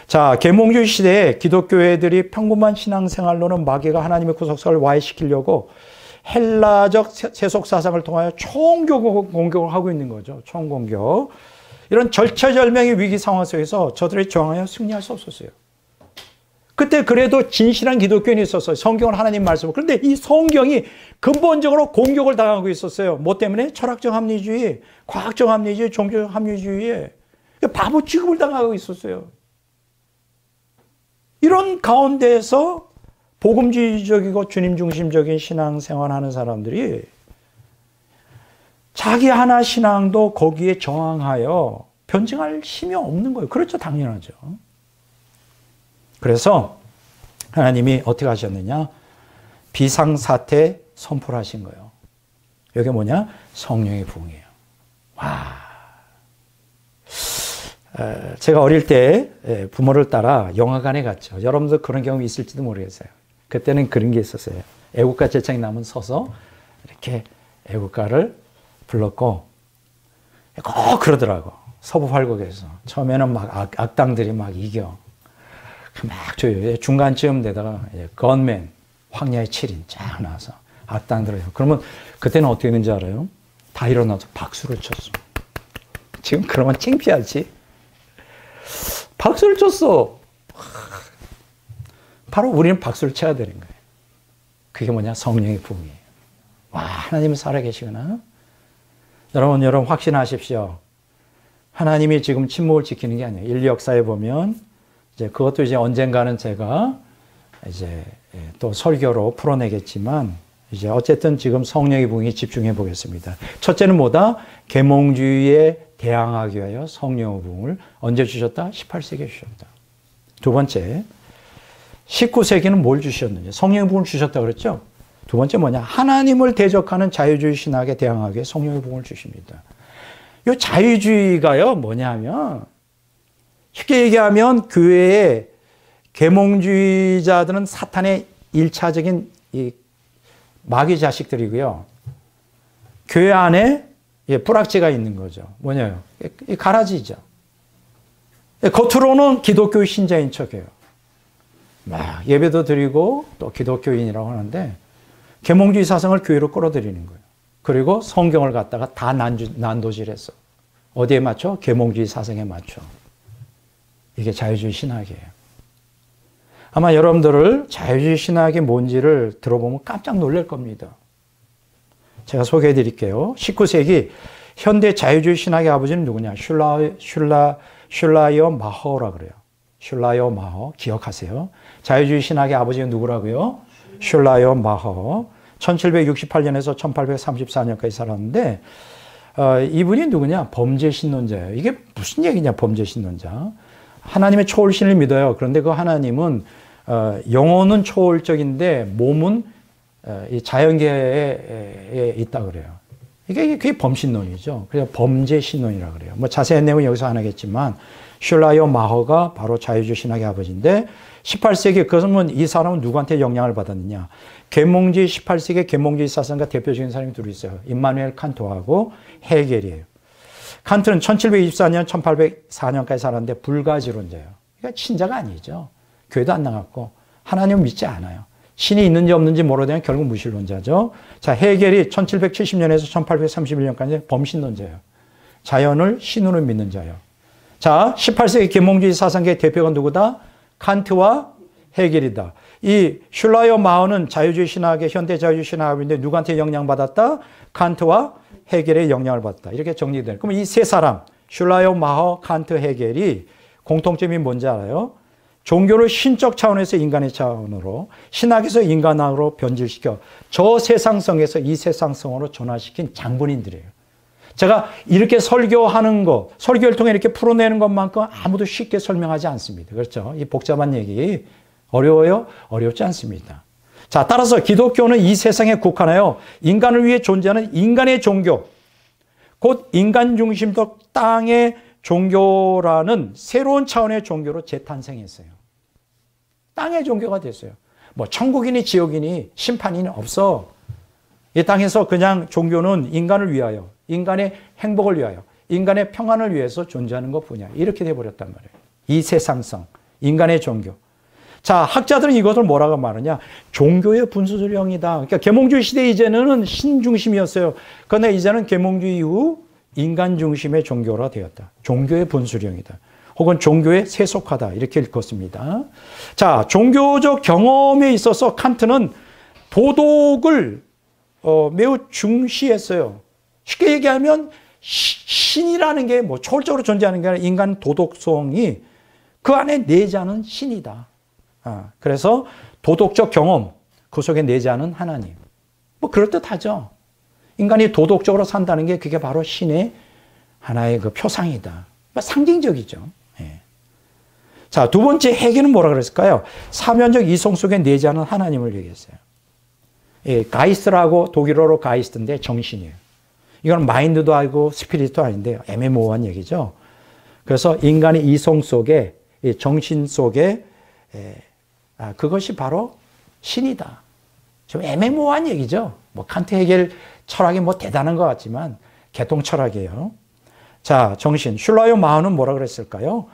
자, 계몽주의 시대에 기독교 애들이 평범한 신앙생활로는 마귀가 하나님의 구속사를 와해시키려고 헬라적 세속 사상을 통하여 총공격을 하고 있는 거죠. 총공격. 이런 절체절명의 위기 상황 속에서 저들이 저항하여 승리할 수 없었어요. 그때 그래도 진실한 기독교인이 있었어요. 성경은 하나님 말씀을. 그런데 이 성경이 근본적으로 공격을 당하고 있었어요. 뭐 때문에? 철학적 합리주의, 과학적 합리주의, 종교적 합리주의에 바보 취급을 당하고 있었어요. 이런 가운데에서 복음주의적이고 주님 중심적인 신앙생활하는 사람들이 자기 하나 신앙도 거기에 저항하여 변증할 힘이 없는 거예요. 그렇죠. 당연하죠. 그래서 하나님이 어떻게 하셨느냐? 비상사태 선포를 하신 거예요. 이게 뭐냐? 성령의 부흥이에요. 와. 제가 어릴 때 부모를 따라 영화관에 갔죠. 여러분도 그런 경험이 있을지도 모르겠어요. 그때는 그런 게 있었어요. 애국가 제창이 나면 서서 이렇게 애국가를 불렀고 꼭 그러더라고. 서부 활곡에서. 처음에는 막 악당들이 막 이겨. 막 줘요. 중간쯤 되다가 건맨, 황야의 7인 쫙 나와서 악당들을 해요. 그러면 그때는 어떻게 했는지 알아요? 다 일어나서 박수를 쳤어. 지금 그러면 창피하지? 박수를 쳤어. 바로 우리는 박수를 쳐야 되는 거예요. 그게 뭐냐? 성령의 부흥이에요. 와, 하나님은 살아계시구나. 여러분 확신하십시오. 하나님이 지금 침묵을 지키는 게 아니에요. 인류 역사에 보면 이제 그것도 이제 언젠가는 제가 이제 또 설교로 풀어내겠지만 이제 어쨌든 지금 성령의 부흥에 집중해 보겠습니다. 첫째는 뭐다? 계몽주의에 대항하기 위하여 성령의 부흥을 언제 주셨다? 18세기에 주셨다. 두 번째, 19세기는 뭘 주셨느냐? 성령의 부흥을 주셨다 그랬죠? 두 번째 뭐냐? 하나님을 대적하는 자유주의 신학에 대항하기 위해 성령의 부흥을 주십니다. 이 자유주의가요 뭐냐면 쉽게 얘기하면 교회의 계몽주의자들은 사탄의 1차적인 이 마귀 자식들이고요. 교회 안에 뿌락지가 있는 거죠. 뭐냐요? 이 가라지죠. 겉으로는 기독교 신자인 척해요. 막 예배도 드리고 또 기독교인이라고 하는데 계몽주의 사상을 교회로 끌어들이는 거예요. 그리고 성경을 갖다가 다 난도질했어. 어디에 맞춰? 계몽주의 사상에 맞춰. 이게 자유주의 신학이에요. 아마 여러분들을 자유주의 신학이 뭔지를 들어보면 깜짝 놀랄 겁니다. 제가 소개해 드릴게요. 19세기 현대 자유주의 신학의 아버지는 누구냐? 슐라이어 마허라 그래요. 슐라이어 마허 기억하세요. 자유주의 신학의 아버지는 누구라고요? 슐라이어 마허. 1768년에서 1834년까지 살았는데 이분이 누구냐? 범죄 신론자예요. 이게 무슨 얘기냐? 범죄 신론자. 하나님의 초월신을 믿어요. 그런데 그 하나님은 영혼은 초월적인데 몸은 이 자연계에 있다 그래요. 그게 범신론이죠. 그래서 범죄 신론이라 그래요. 뭐 자세한 내용은 여기서 안 하겠지만 슐라이어 마허가 바로 자유주의 신학의 아버지인데 18세기 그것은 이 사람은 누구한테 영향을 받았느냐? 계몽주의 18세기 계몽주의 사상가 대표적인 사람이 둘이 있어요. 임마누엘 칸트하고 헤겔이에요. 칸트는 1724년, 1804년까지 살았는데 불가지론자예요. 그러니까 신자가 아니죠. 교회도 안 나갔고 하나님을 믿지 않아요. 신이 있는지 없는지 모르면 결국 무신론자죠. 자, 헤겔이 1770년에서 1831년까지 범신론자예요. 자연을 신으로 믿는 자예요. 자, 18세기 계몽주의 사상계의 대표가 누구다? 칸트와 헤겔이다. 이 슐라이어 마허는 자유주의 신학의 현대 자유주의 신학인데 누구한테 영향받았다? 칸트와 헤겔의 영향을 받았다. 이렇게 정리돼요. 그럼 이 세 사람, 슐라이어 마허, 칸트, 헤겔이 공통점이 뭔지 알아요? 종교를 신적 차원에서 인간의 차원으로, 신학에서 인간학으로 변질시켜 저 세상성에서 이 세상성으로 전환시킨 장본인들이에요. 제가 이렇게 설교하는 거, 설교를 통해 이렇게 풀어내는 것만큼 아무도 쉽게 설명하지 않습니다. 그렇죠? 이 복잡한 얘기 어려워요? 어렵지 않습니다. 자, 따라서 기독교는 이 세상에 국한하여 인간을 위해 존재하는 인간의 종교, 곧 인간 중심적 땅의 종교라는 새로운 차원의 종교로 재탄생했어요. 땅의 종교가 됐어요. 뭐 천국이니 지옥이니 심판이니 없어. 이 땅에서 그냥 종교는 인간을 위하여, 인간의 행복을 위하여, 인간의 평안을 위해서 존재하는 것뿐이야. 이렇게 돼버렸단 말이에요. 이 세상성, 인간의 종교. 자, 학자들은 이것을 뭐라고 말하냐? 종교의 분수령이다. 그러니까 계몽주의 시대 이전에는 신중심이었어요. 그런데 이제는 계몽주의 이후 인간 중심의 종교가 되었다. 종교의 분수령이다. 혹은 종교에 세속하다. 이렇게 읽었습니다. 자, 종교적 경험에 있어서 칸트는 도덕을 매우 중시했어요. 쉽게 얘기하면 신이라는 게 뭐 초월적으로 존재하는 게 아니라 인간 도덕성이 그 안에 내재하는 신이다. 그래서 도덕적 경험, 그 속에 내재하는 하나님. 뭐 그럴듯하죠. 인간이 도덕적으로 산다는 게 그게 바로 신의 하나의 그 표상이다. 상징적이죠. 예. 자, 두 번째 해결은 뭐라 그랬을까요? 사면적 이성 속에 내재하는 하나님을 얘기했어요. 예, 가이스트라고 독일어로 가이스트인데 정신이에요. 이건 마인드도 아니고 스피릿도 아닌데 애매모호한 얘기죠. 그래서 인간의 이성 속에, 정신 속에 그것이 바로 신이다. 좀 애매모호한 얘기죠. 뭐 칸트 해겔 철학이 뭐 대단한 것 같지만 개통 철학이에요. 자, 정신. 슐라요 마흐는 뭐라 그랬을까요?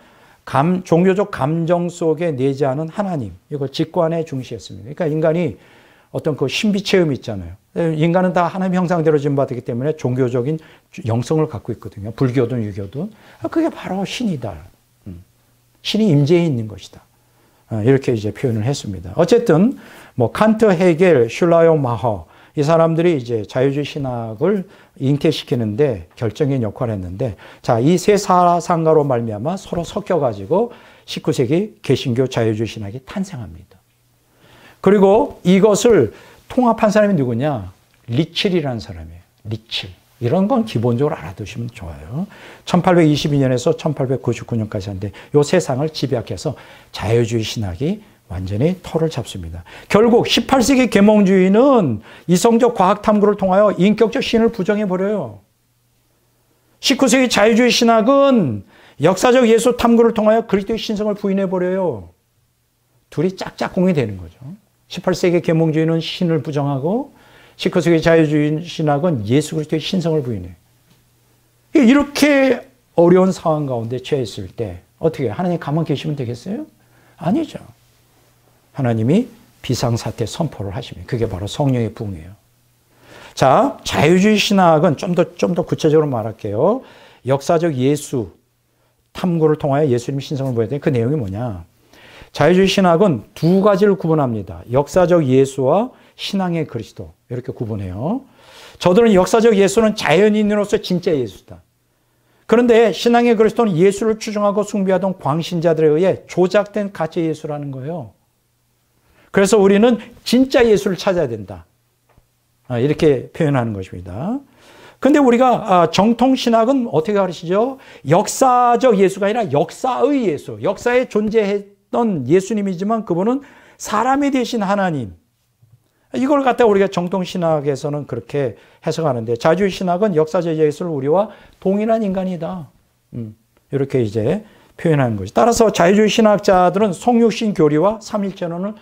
종교적 감정 속에 내재하는 하나님. 이걸 직관에 중시했습니다. 그러니까 인간이 어떤 그 신비 체험이 있잖아요. 인간은 다 하나님 형상대로 지음받았기 때문에 종교적인 영성을 갖고 있거든요. 불교든 유교든. 그게 바로 신이다. 신이 임재해 있는 것이다. 이렇게 이제 표현을 했습니다. 어쨌든 뭐 칸트, 헤겔, 슐라요 마허 이 사람들이 이제 자유주의 신학을 잉태시키는데 결정적인 역할을 했는데, 자, 이 세 사상가로 말미암아 서로 섞여가지고 19세기 개신교 자유주의 신학이 탄생합니다. 그리고 이것을 통합한 사람이 누구냐? 리칠이라는 사람이에요. 리칠. 이런 건 기본적으로 알아두시면 좋아요. 1822년에서 1899년까지 하는데 이 세상을 집약해서 자유주의 신학이 완전히 털을 잡습니다. 결국 18세기 계몽주의는 이성적 과학 탐구를 통하여 인격적 신을 부정해버려요. 19세기 자유주의 신학은 역사적 예수 탐구를 통하여 그리스도의 신성을 부인해버려요. 둘이 짝짝꿍이 되는 거죠. 18세기 계몽주의는 신을 부정하고 19세기 자유주의 신학은 예수 그리스도의 신성을 부인해요. 이렇게 어려운 상황 가운데 처했을 때 어떻게 하나님 가만 계시면 되겠어요? 아니죠. 하나님이 비상사태 선포를 하십니다. 그게 바로 성령의 부흥이에요. 자, 자유주의 신학은 좀 더 구체적으로 말할게요. 역사적 예수 탐구를 통하여 예수님의 신성을 보여야 돼. 그 내용이 뭐냐? 자유주의 신학은 두 가지를 구분합니다. 역사적 예수와 신앙의 그리스도. 이렇게 구분해요. 저들은 역사적 예수는 자연인으로서 진짜 예수다. 그런데 신앙의 그리스도는 예수를 추종하고 숭배하던 광신자들에 의해 조작된 가짜 예수라는 거예요. 그래서 우리는 진짜 예수를 찾아야 된다. 이렇게 표현하는 것입니다. 그런데 우리가 정통신학은 어떻게 가르치죠? 역사적 예수가 아니라 역사의 예수. 역사에 존재했던 예수님이지만 그분은 사람이 되신 하나님. 이걸 갖다 우리가 정통신학에서는 그렇게 해석하는데, 자유주의 신학은 역사적 예수를 우리와 동일한 인간이다. 이렇게 이제 표현하는 거죠. 따라서 자유주의 신학자들은 성육신 교리와 삼일전원을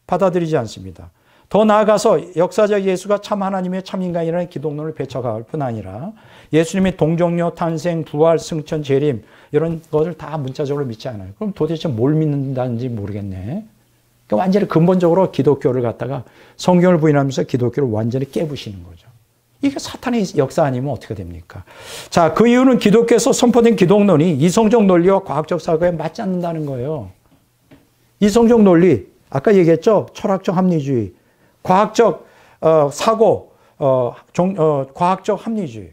받아들이지 않습니다. 더 나아가서 역사적 예수가 참 하나님의 참 인간이라는 기독론을 배척할 뿐 아니라 예수님의 동정녀, 탄생, 부활, 승천, 재림 이런 것을 다 문자적으로 믿지 않아요. 그럼 도대체 뭘 믿는다는지 모르겠네. 그러니까 완전히 근본적으로 기독교를 갖다가 성경을 부인하면서 기독교를 완전히 깨부시는 거죠. 이게 사탄의 역사 아니면 어떻게 됩니까? 자, 그 이유는 기독교에서 선포된 기독론이 이성적 논리와 과학적 사고에 맞지 않는다는 거예요. 이성적 논리, 아까 얘기했죠? 철학적 합리주의, 과학적 사고, 과학적 합리주의.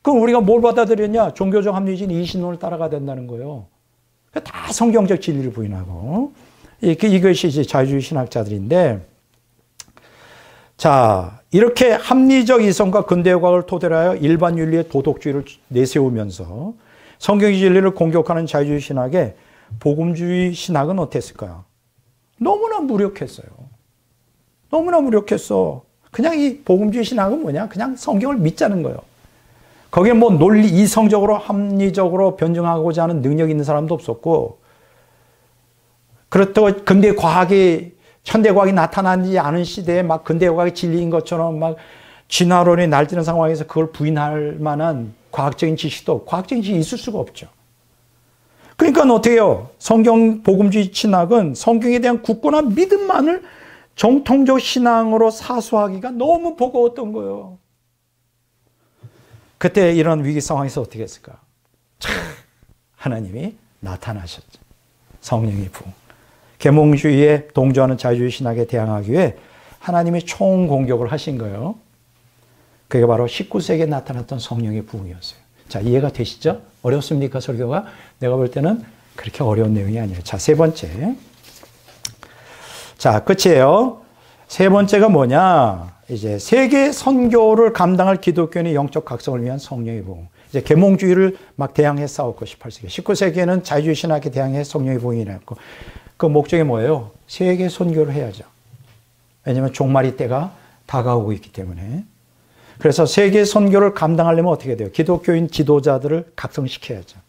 그럼 우리가 뭘 받아들였냐? 종교적 합리주의는 이신론을 따라가야 된다는 거예요. 다 성경적 진리를 부인하고. 이것이 이제 자유주의 신학자들인데, 자, 이렇게 합리적 이성과 근대의 과학을 토대로 하여 일반 윤리의 도덕주의를 내세우면서 성경의 진리를 공격하는 자유주의 신학에 복음주의 신학은 어땠을까요? 너무나 무력했어요. 너무나 무력했어. 그냥 이 복음주의 신학은 뭐냐? 그냥 성경을 믿자는 거예요. 거기에 뭐 논리, 이성적으로, 합리적으로 변증하고자 하는 능력 있는 사람도 없었고, 그렇다고 근대 과학이, 현대 과학이 나타나지 않은 시대에 막 근대 과학이 진리인 것처럼 막 진화론이 날뛰는 상황에서 그걸 부인할 만한 과학적인 지식도, 과학적인 지식이 있을 수가 없죠. 그러니까 어떻게 해요? 성경 복음주의 신학은 성경에 대한 굳건한 믿음만을 정통적 신앙으로 사수하기가 너무 버거웠던 거예요. 그때 이런 위기 상황에서 어떻게 했을까? 하나님이 나타나셨죠. 성령의 부흥. 계몽주의에 동조하는 자유주의 신학에 대항하기 위해 하나님이 총공격을 하신 거예요. 그게 바로 19세기에 나타났던 성령의 부흥이었어요. 자, 이해가 되시죠? 어렵습니까, 설교가? 내가 볼 때는 그렇게 어려운 내용이 아니에요. 자, 세 번째. 자, 끝이에요. 세 번째가 뭐냐? 이제 세계 선교를 감당할 기독교인의 영적 각성을 위한 성령의 부흥. 이제 계몽주의를 막 대항해 싸웠고 18세기. 19세기에는 자유주의 신학에 대항해 성령의 부흥이 일어났고 그 목적이 뭐예요? 세계 선교를 해야죠. 왜냐하면 종말이 때가 다가오고 있기 때문에. 그래서 세계 선교를 감당하려면 어떻게 돼요? 기독교인 지도자들을 각성시켜야죠.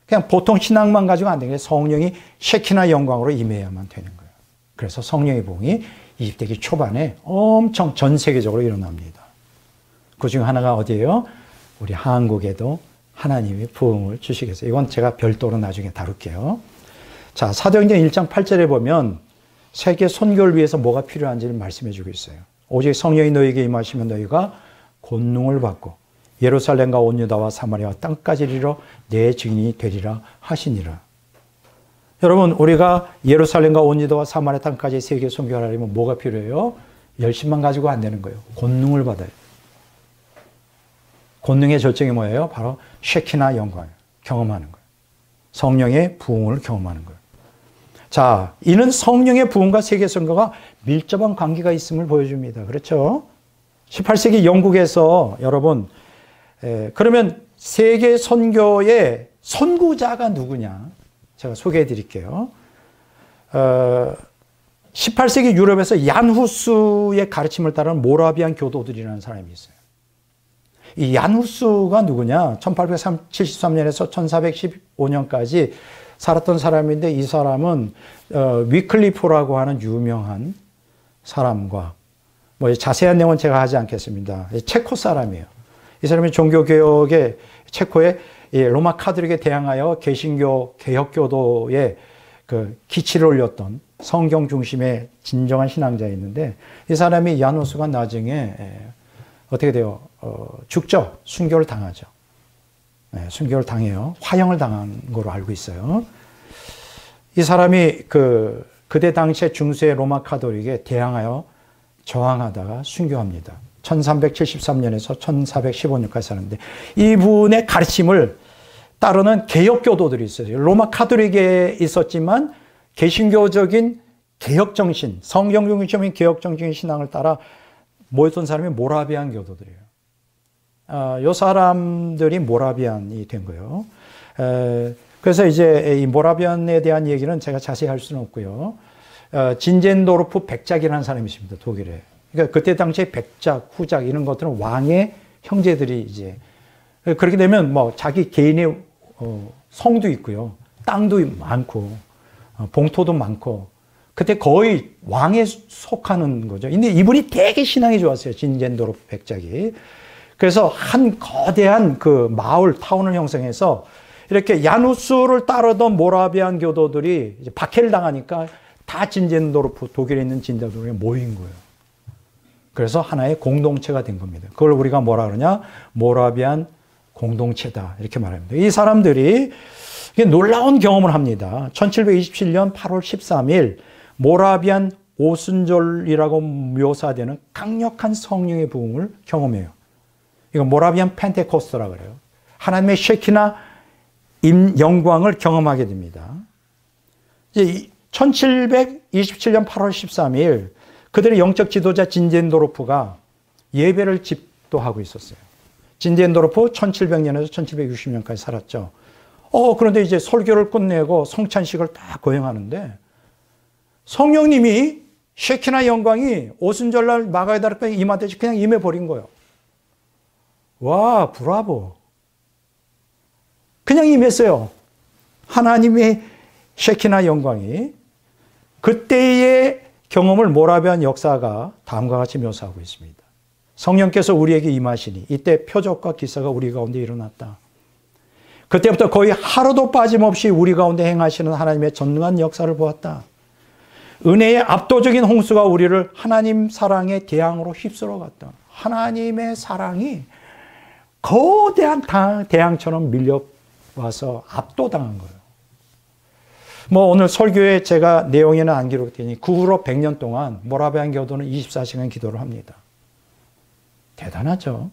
그냥 보통 신앙만 가지고 안 되는 게 성령이 쉐키나 영광으로 임해야만 되는 거예요. 그래서 성령의 부흥이 20세기 초반에 엄청 전 세계적으로 일어납니다. 그 중 하나가 어디예요? 우리 한국에도 하나님이 부흥을 주시겠어요. 이건 제가 별도로 나중에 다룰게요. 자, 사도행전 1장 8절에 보면 세계 선교를 위해서 뭐가 필요한지를 말씀해 주고 있어요. 오직 성령이 너희에게 임하시면 너희가 권능을 받고 예루살렘과 온 유다와 사마리아와 땅까지 이르러 내 증인이 되리라 하시니라. 여러분, 우리가 예루살렘과 온 유다와 사마리아 땅까지 세계 선교하려면 뭐가 필요해요? 열심만 가지고 안 되는 거예요. 권능을 받아요. 권능의 절정이 뭐예요? 바로 쉐키나 영광을 경험하는 거예요. 성령의 부흥을 경험하는 거예요. 자, 이는 성령의 부흥과 세계 선교가 밀접한 관계가 있음을 보여줍니다. 그렇죠? 18세기 영국에서 여러분, 그러면 세계 선교의 선구자가 누구냐? 제가 소개해 드릴게요. 18세기 유럽에서 얀 후스의 가르침을 따르는 모라비안 교도들이라는 사람이 있어요. 이 얀 후스가 누구냐? 1873년에서 1415년까지 살았던 사람인데 이 사람은 위클리프라고 하는 유명한 사람과 뭐 자세한 내용은 제가 하지 않겠습니다. 체코 사람이에요. 이 사람이 종교개혁의 체코의 로마 카톨릭에 대항하여 개신교 개혁교도의 그 기치를 올렸던 성경 중심의 진정한 신앙자였는데 이 사람이 얀 후스가 나중에 어떻게 돼요? 죽죠. 순교를 당하죠. 네, 순교를 당해요. 화형을 당한 걸로 알고 있어요. 이 사람이 그때 당시에 중세 로마 카톨릭에 대항하여 저항하다가 순교합니다. 1373년에서 1415년까지 사는데 이분의 가르침을 따르는 개혁교도들이 있어요. 로마 카톨릭에 있었지만 개신교적인 개혁정신, 성경중심적인 개혁정신의 신앙을 따라 모였던 사람이 모라비안 교도들이에요. 이 사람들이 모라비안이 된 거예요. 그래서 이제 이 모라비안에 대한 얘기는 제가 자세히 할 수는 없고요. 진젠도르프 백작이라는 사람이 있습니다. 독일에. 그러니까 그때 당시에 백작, 후작 이런 것들은 왕의 형제들이 이제 그렇게 되면 뭐 자기 개인의 성도 있고요. 땅도 많고 봉토도 많고 그때 거의 왕에 속하는 거죠. 근데 이분이 되게 신앙이 좋았어요. 진젠도르프 백작이. 그래서 한 거대한 그 마을, 타운을 형성해서 이렇게 야누스를 따르던 모라비안 교도들이 이제 박해를 당하니까 다 진젠도르프, 독일에 있는 진젠도르프에 모인 거예요. 그래서 하나의 공동체가 된 겁니다. 그걸 우리가 뭐라 그러냐? 모라비안 공동체다. 이렇게 말합니다. 이 사람들이 놀라운 경험을 합니다. 1727년 8월 13일 모라비안 오순절이라고 묘사되는 강력한 성령의 부흥을 경험해요. 이건 모라비안 펜테코스트라고 그래요. 하나님의 쉐키나 영광을 경험하게 됩니다. 1727년 8월 13일 그들의 영적 지도자 진젠도르프가 예배를 집도하고 있었어요. 진젠도르프 1700년에서 1760년까지 살았죠. 그런데 이제 설교를 끝내고 성찬식을 다 거행하는데 성령님이 쉐키나 영광이 오순절날 마가다락방에 임하듯이 그냥 임해버린 거예요. 와, 브라보. 그냥 임했어요. 하나님의 쉐키나 영광이. 그때의 경험을 모라비안 역사가 다음과 같이 묘사하고 있습니다. 성령께서 우리에게 임하시니 이때 표적과 기사가 우리 가운데 일어났다. 그때부터 거의 하루도 빠짐없이 우리 가운데 행하시는 하나님의 전능한 역사를 보았다. 은혜의 압도적인 홍수가 우리를 하나님 사랑의 대양으로 휩쓸어 갔다. 하나님의 사랑이 거대한 대양처럼 밀려와서 압도당한 거예요. 뭐 오늘 설교에 제가 내용에는 안 기록되니 그 후로 100년 동안 모라비안 교도는 24시간 기도를 합니다. 대단하죠?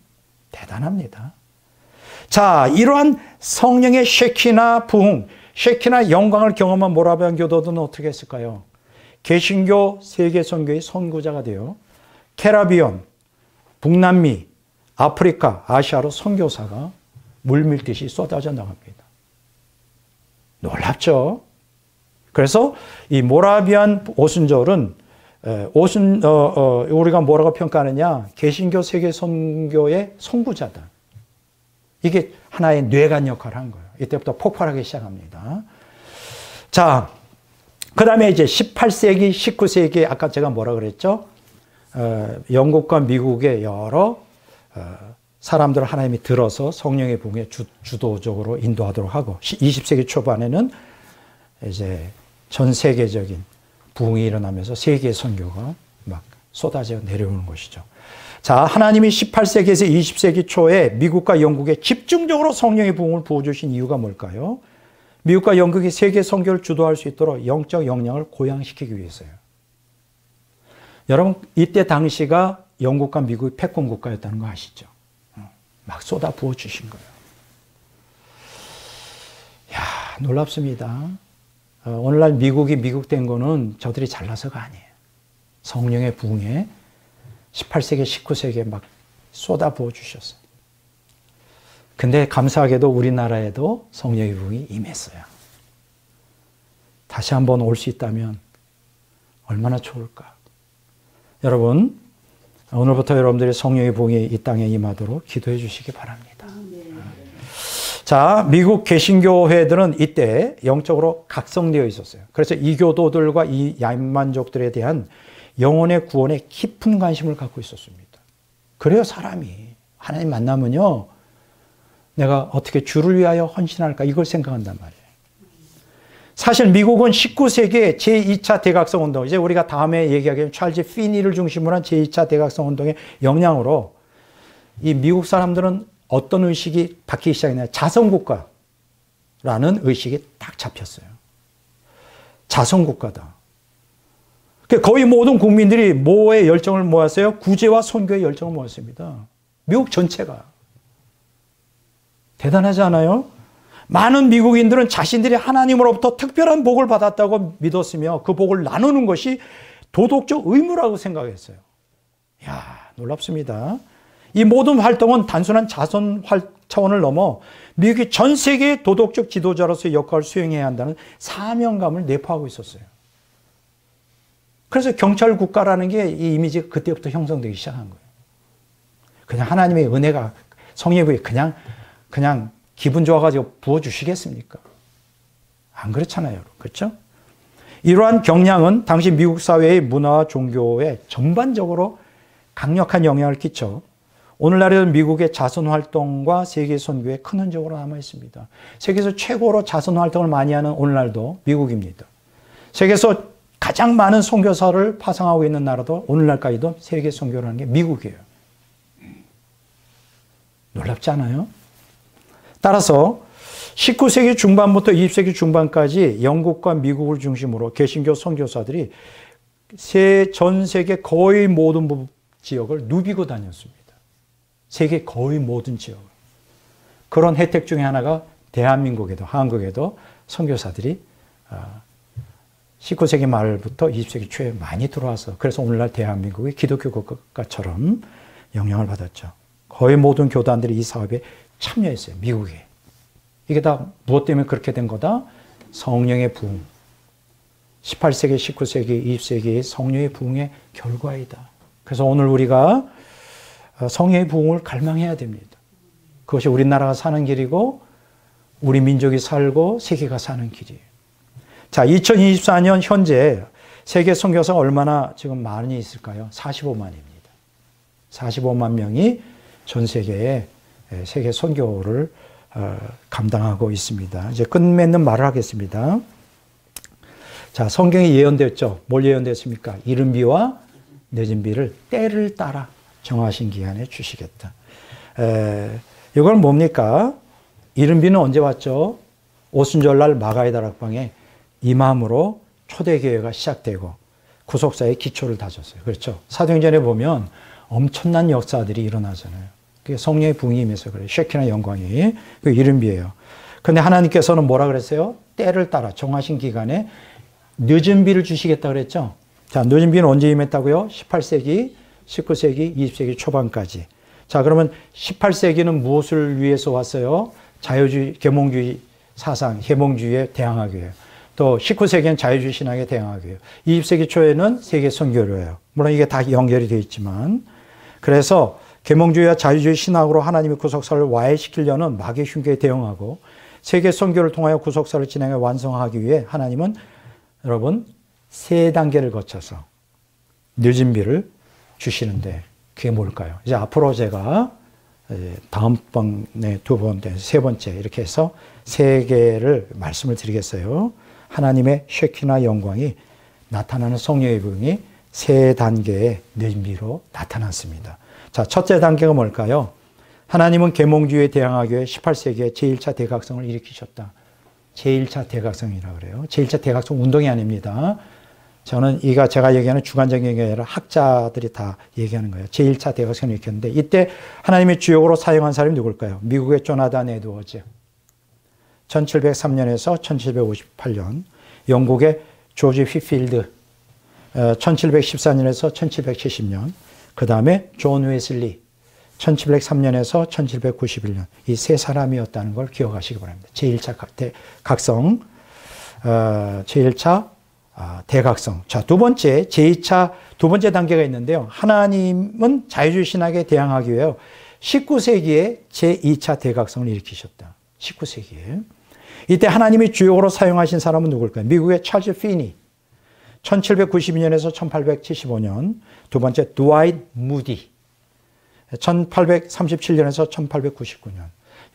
대단합니다. 자, 이러한 성령의 쉐키나 부흥, 쉐키나 영광을 경험한 모라비안 교도들은 어떻게 했을까요? 개신교 세계 선교의 선구자가 되어 캐리비안, 북남미, 아프리카, 아시아로 선교사가 물밀듯이 쏟아져 나갑니다. 놀랍죠? 그래서 이 모라비안 오순절은 우리가 뭐라고 평가하느냐? 개신교 세계 선교의 선구자다. 이게 하나의 뇌관 역할을 한 거예요. 이때부터 폭발하기 시작합니다. 자, 그 다음에 이제 18세기, 19세기, 아까 제가 뭐라 그랬죠? 영국과 미국의 여러 사람들을 하나님이 들어서 성령의 부흥에 주도적으로 인도하도록 하고, 20세기 초반에는 이제 전 세계적인 부흥이 일어나면서 세계 선교가 막 쏟아져 내려오는 것이죠. 자, 하나님이 18세기에서 20세기 초에 미국과 영국에 집중적으로 성령의 부흥을 부어주신 이유가 뭘까요? 미국과 영국이 세계 선교를 주도할 수 있도록 영적 역량을 고양시키기 위해서요. 여러분, 이때 당시가 영국과 미국의 패권 국가였다는 거 아시죠? 막 쏟아 부어주신 거예요. 이야, 놀랍습니다. 오늘날 미국이 미국된 거는 저들이 잘나서가 아니에요. 성령의 부흥에 18세기, 19세기에 막 쏟아 부어주셨어요. 근데 감사하게도 우리나라에도 성령의 부흥이 임했어요. 다시 한번 올 수 있다면 얼마나 좋을까. 여러분, 오늘부터 여러분들이 성령의 부흥이 이 땅에 임하도록 기도해 주시기 바랍니다. 자, 미국 개신교회들은 이때 영적으로 각성되어 있었어요. 그래서 이교도들과 이 야만족들에 대한 영혼의 구원에 깊은 관심을 갖고 있었습니다. 그래요, 사람이. 하나님 만나면요, 내가 어떻게 주를 위하여 헌신할까, 이걸 생각한단 말이에요. 사실 미국은 19세기에 제2차 대각성 운동, 이제 우리가 다음에 얘기하기는 찰스 피니를 중심으로 한 제2차 대각성 운동의 영향으로 이 미국 사람들은 어떤 의식이 바뀌기 시작했냐, 자선국가라는 의식이 딱 잡혔어요. 자선국가다. 거의 모든 국민들이 뭐에 열정을 모았어요? 구제와 선교에 열정을 모았습니다. 미국 전체가. 대단하지 않아요? 많은 미국인들은 자신들이 하나님으로부터 특별한 복을 받았다고 믿었으며 그 복을 나누는 것이 도덕적 의무라고 생각했어요. 이야, 놀랍습니다. 이 모든 활동은 단순한 자선 차원을 넘어 미국이 전 세계의 도덕적 지도자로서의 역할을 수행해야 한다는 사명감을 내포하고 있었어요. 그래서 경찰 국가라는 게 이 이미지가 그때부터 형성되기 시작한 거예요. 그냥 하나님의 은혜가 성령이 그냥 기분 좋아가지고 부어주시겠습니까? 안 그렇잖아요. 그렇죠? 이러한 경향은 당시 미국 사회의 문화와 종교에 전반적으로 강력한 영향을 끼쳐 오늘날에도 미국의 자선활동과 세계 선교에 큰 흔적으로 남아 있습니다. 세계에서 최고로 자선활동을 많이 하는 오늘날도 미국입니다. 세계에서 가장 많은 선교사를 파송하고 있는 나라도 오늘날까지도 세계 선교라는 게 미국이에요. 놀랍지 않아요? 따라서 19세기 중반부터 20세기 중반까지 영국과 미국을 중심으로 개신교 선교사들이 전 세계 거의 모든 지역을 누비고 다녔습니다. 세계 거의 모든 지역. 그런 혜택 중에 하나가 대한민국에도, 한국에도 선교사들이 19세기 말부터 20세기 초에 많이 들어와서 그래서 오늘날 대한민국이 기독교 국가처럼 영향을 받았죠. 거의 모든 교단들이 이 사업에 참여했어요. 미국에. 이게 다 무엇 때문에 그렇게 된 거다? 성령의 부흥. 18세기, 19세기, 20세기의 성령의 부흥의 결과이다. 그래서 오늘 우리가 성령의 부흥을 갈망해야 됩니다. 그것이 우리나라가 사는 길이고 우리 민족이 살고 세계가 사는 길이에요. 자, 2024년 현재 세계 선교사가 얼마나 지금 많이 있을까요? 45만입니다. 45만 명이 전 세계에 세계 선교를 감당하고 있습니다. 이제 끝맺는 말을 하겠습니다. 자, 성경에 예언됐죠. 뭘 예언됐습니까? 이른 비와 늦은 비를 때를 따라 정하신 기간에 주시겠다. 이건 뭡니까? 이른 비는 언제 왔죠? 오순절날 마가의 다락방에 임함으로 초대교회가 시작되고 구속사의 기초를 다졌어요. 그렇죠? 사도행전에 보면 엄청난 역사들이 일어나잖아요. 그게 성령의 부흥이 임해서 그래요. 쉐키나 영광이. 그 이른 비예요. 근데 하나님께서는 뭐라 그랬어요? 때를 따라 정하신 기간에 늦은 비를 주시겠다 그랬죠? 자, 늦은 비는 언제 임했다고요? 18세기, 19세기, 20세기 초반까지. 자, 그러면 18세기는 무엇을 위해서 왔어요? 자유주의, 계몽주의 사상, 계몽주의에 대항하기 위해요. 또 19세기는 자유주의 신학에 대항하기 위해요. 20세기 초에는 세계 선교로예요. 물론 이게 다 연결이 되어 있지만. 그래서 계몽주의와 자유주의 신학으로 하나님의 구속사를 와해시키려는 마귀의 흉기에 대응하고 세계 선교를 통하여 구속사를 진행해 완성하기 위해 하나님은 여러분 세 단계를 거쳐서 늦은 비를 주시는데 그게 뭘까요? 이제 앞으로 제가 다음번에 두 번째, 세 번째 이렇게 해서 세 개를 말씀을 드리겠어요. 하나님의 쉐키나 영광이 나타나는 성령의 부흥이 세 단계의 늦은 비로 나타났습니다. 자, 첫째 단계가 뭘까요? 하나님은 계몽주의에 대항하기 위해 18세기에 제1차 대각성을 일으키셨다. 제1차 대각성이라고 그래요. 제1차 대각성 운동이 아닙니다. 저는 제가 얘기하는 주관적인 얘기가 아니라 학자들이 다 얘기하는 거예요. 제1차 대각성을 일으켰는데 이때 하나님의 주역으로 사용한 사람이 누굴까요? 미국의 조나단 에드워즈. 1703년에서 1758년. 영국의 조지 휘필드. 1714년에서 1770년. 그 다음에 존 웨슬리. 1703년에서 1791년. 이 세 사람이었다는 걸 기억하시기 바랍니다. 제1차 각성. 제1차 대각성. 자, 두 번째, 두 번째 단계가 있는데요. 하나님은 자유주의 신학에 대항하기 위해 19세기에 제2차 대각성을 일으키셨다. 19세기에. 이때 하나님이 주역으로 사용하신 사람은 누굴까요? 미국의 찰스 피니. 1792년에서 1875년. 두 번째, 드와이트 무디. 1837년에서 1899년.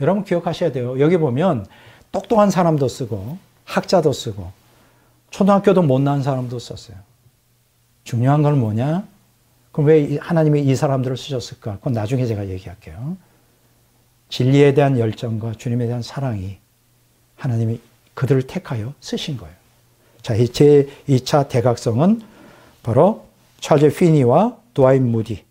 여러분 기억하셔야 돼요. 여기 보면 똑똑한 사람도 쓰고 학자도 쓰고 초등학교도 못 나온 사람도 썼어요. 중요한 건 뭐냐? 그럼 왜 하나님이 이 사람들을 쓰셨을까? 그건 나중에 제가 얘기할게요. 진리에 대한 열정과 주님에 대한 사랑이 하나님이 그들을 택하여 쓰신 거예요. 자, 이 제2차 대각성은 바로 찰스 피니와 드와이트 무디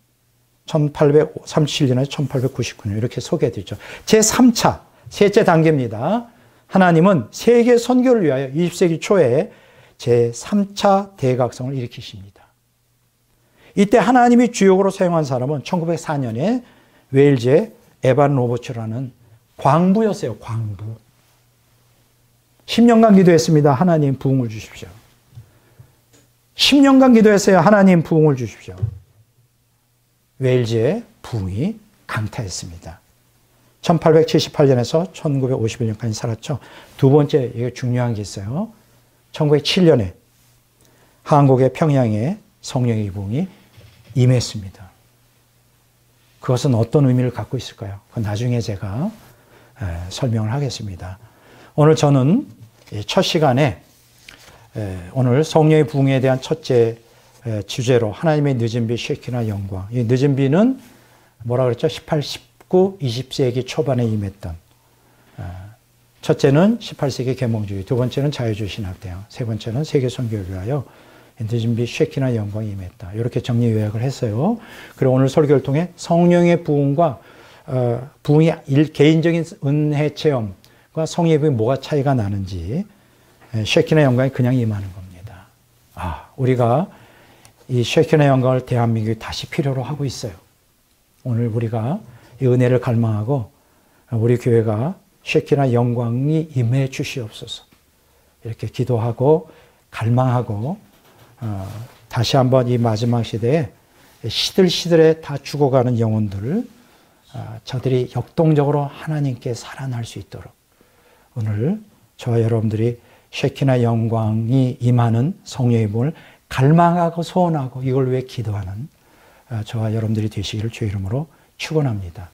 1837년에서 1899년 이렇게 소개해드리죠. 제3차, 셋째 단계입니다. 하나님은 세계 선교를 위하여 20세기 초에 제3차 대각성을 일으키십니다. 이때 하나님이 주역으로 사용한 사람은 1904년에 웨일즈의 에반 로버츠라는 광부였어요. 광부. 10년간 기도했습니다. 하나님 부흥을 주십시오. 10년간 기도했어요. 하나님 부흥을 주십시오. 웨일즈의 부흥이 강타했습니다. 1878년에서 1951년까지 살았죠. 두 번째, 이게 중요한 게 있어요. 1907년에 한국의 평양에 성령의 부흥이 임했습니다. 그것은 어떤 의미를 갖고 있을까요? 그건 나중에 제가 설명을 하겠습니다. 오늘 저는 첫 시간에 오늘 성령의 부흥에 대한 첫째 주제로 하나님의 늦은 비 쉐키나 영광. 이 늦은 비는 뭐라 그랬죠? 18, 19, 20세기 초반에 임했던. 첫째는 18세기 계몽주의, 두 번째는 자유주의 신학대항, 세 번째는 세계 선교를 위하여 늦은 비 쉐키나 영광이 임했다. 이렇게 정리 요약을 했어요. 그리고 오늘 설교를 통해 성령의 부흥과 부흥이 개인적인 은혜 체험과 성령의 부흥이 뭐가 차이가 나는지 쉐키나 영광이 그냥 임하는 겁니다. 우리가 이 쉐키나 영광을 대한민국이 다시 필요로 하고 있어요. 오늘 우리가 이 은혜를 갈망하고 우리 교회가 쉐키나 영광이 임해 주시옵소서. 이렇게 기도하고 갈망하고 다시 한번 이 마지막 시대에 시들시들에 다 죽어가는 영혼들을 저들이 역동적으로 하나님께 살아날 수 있도록 오늘 저와 여러분들이 쉐키나 영광이 임하는 성령의 부흥을 갈망하고 소원하고 이걸 위해 기도하는 저와 여러분들이 되시기를 주의 이름으로 축원합니다.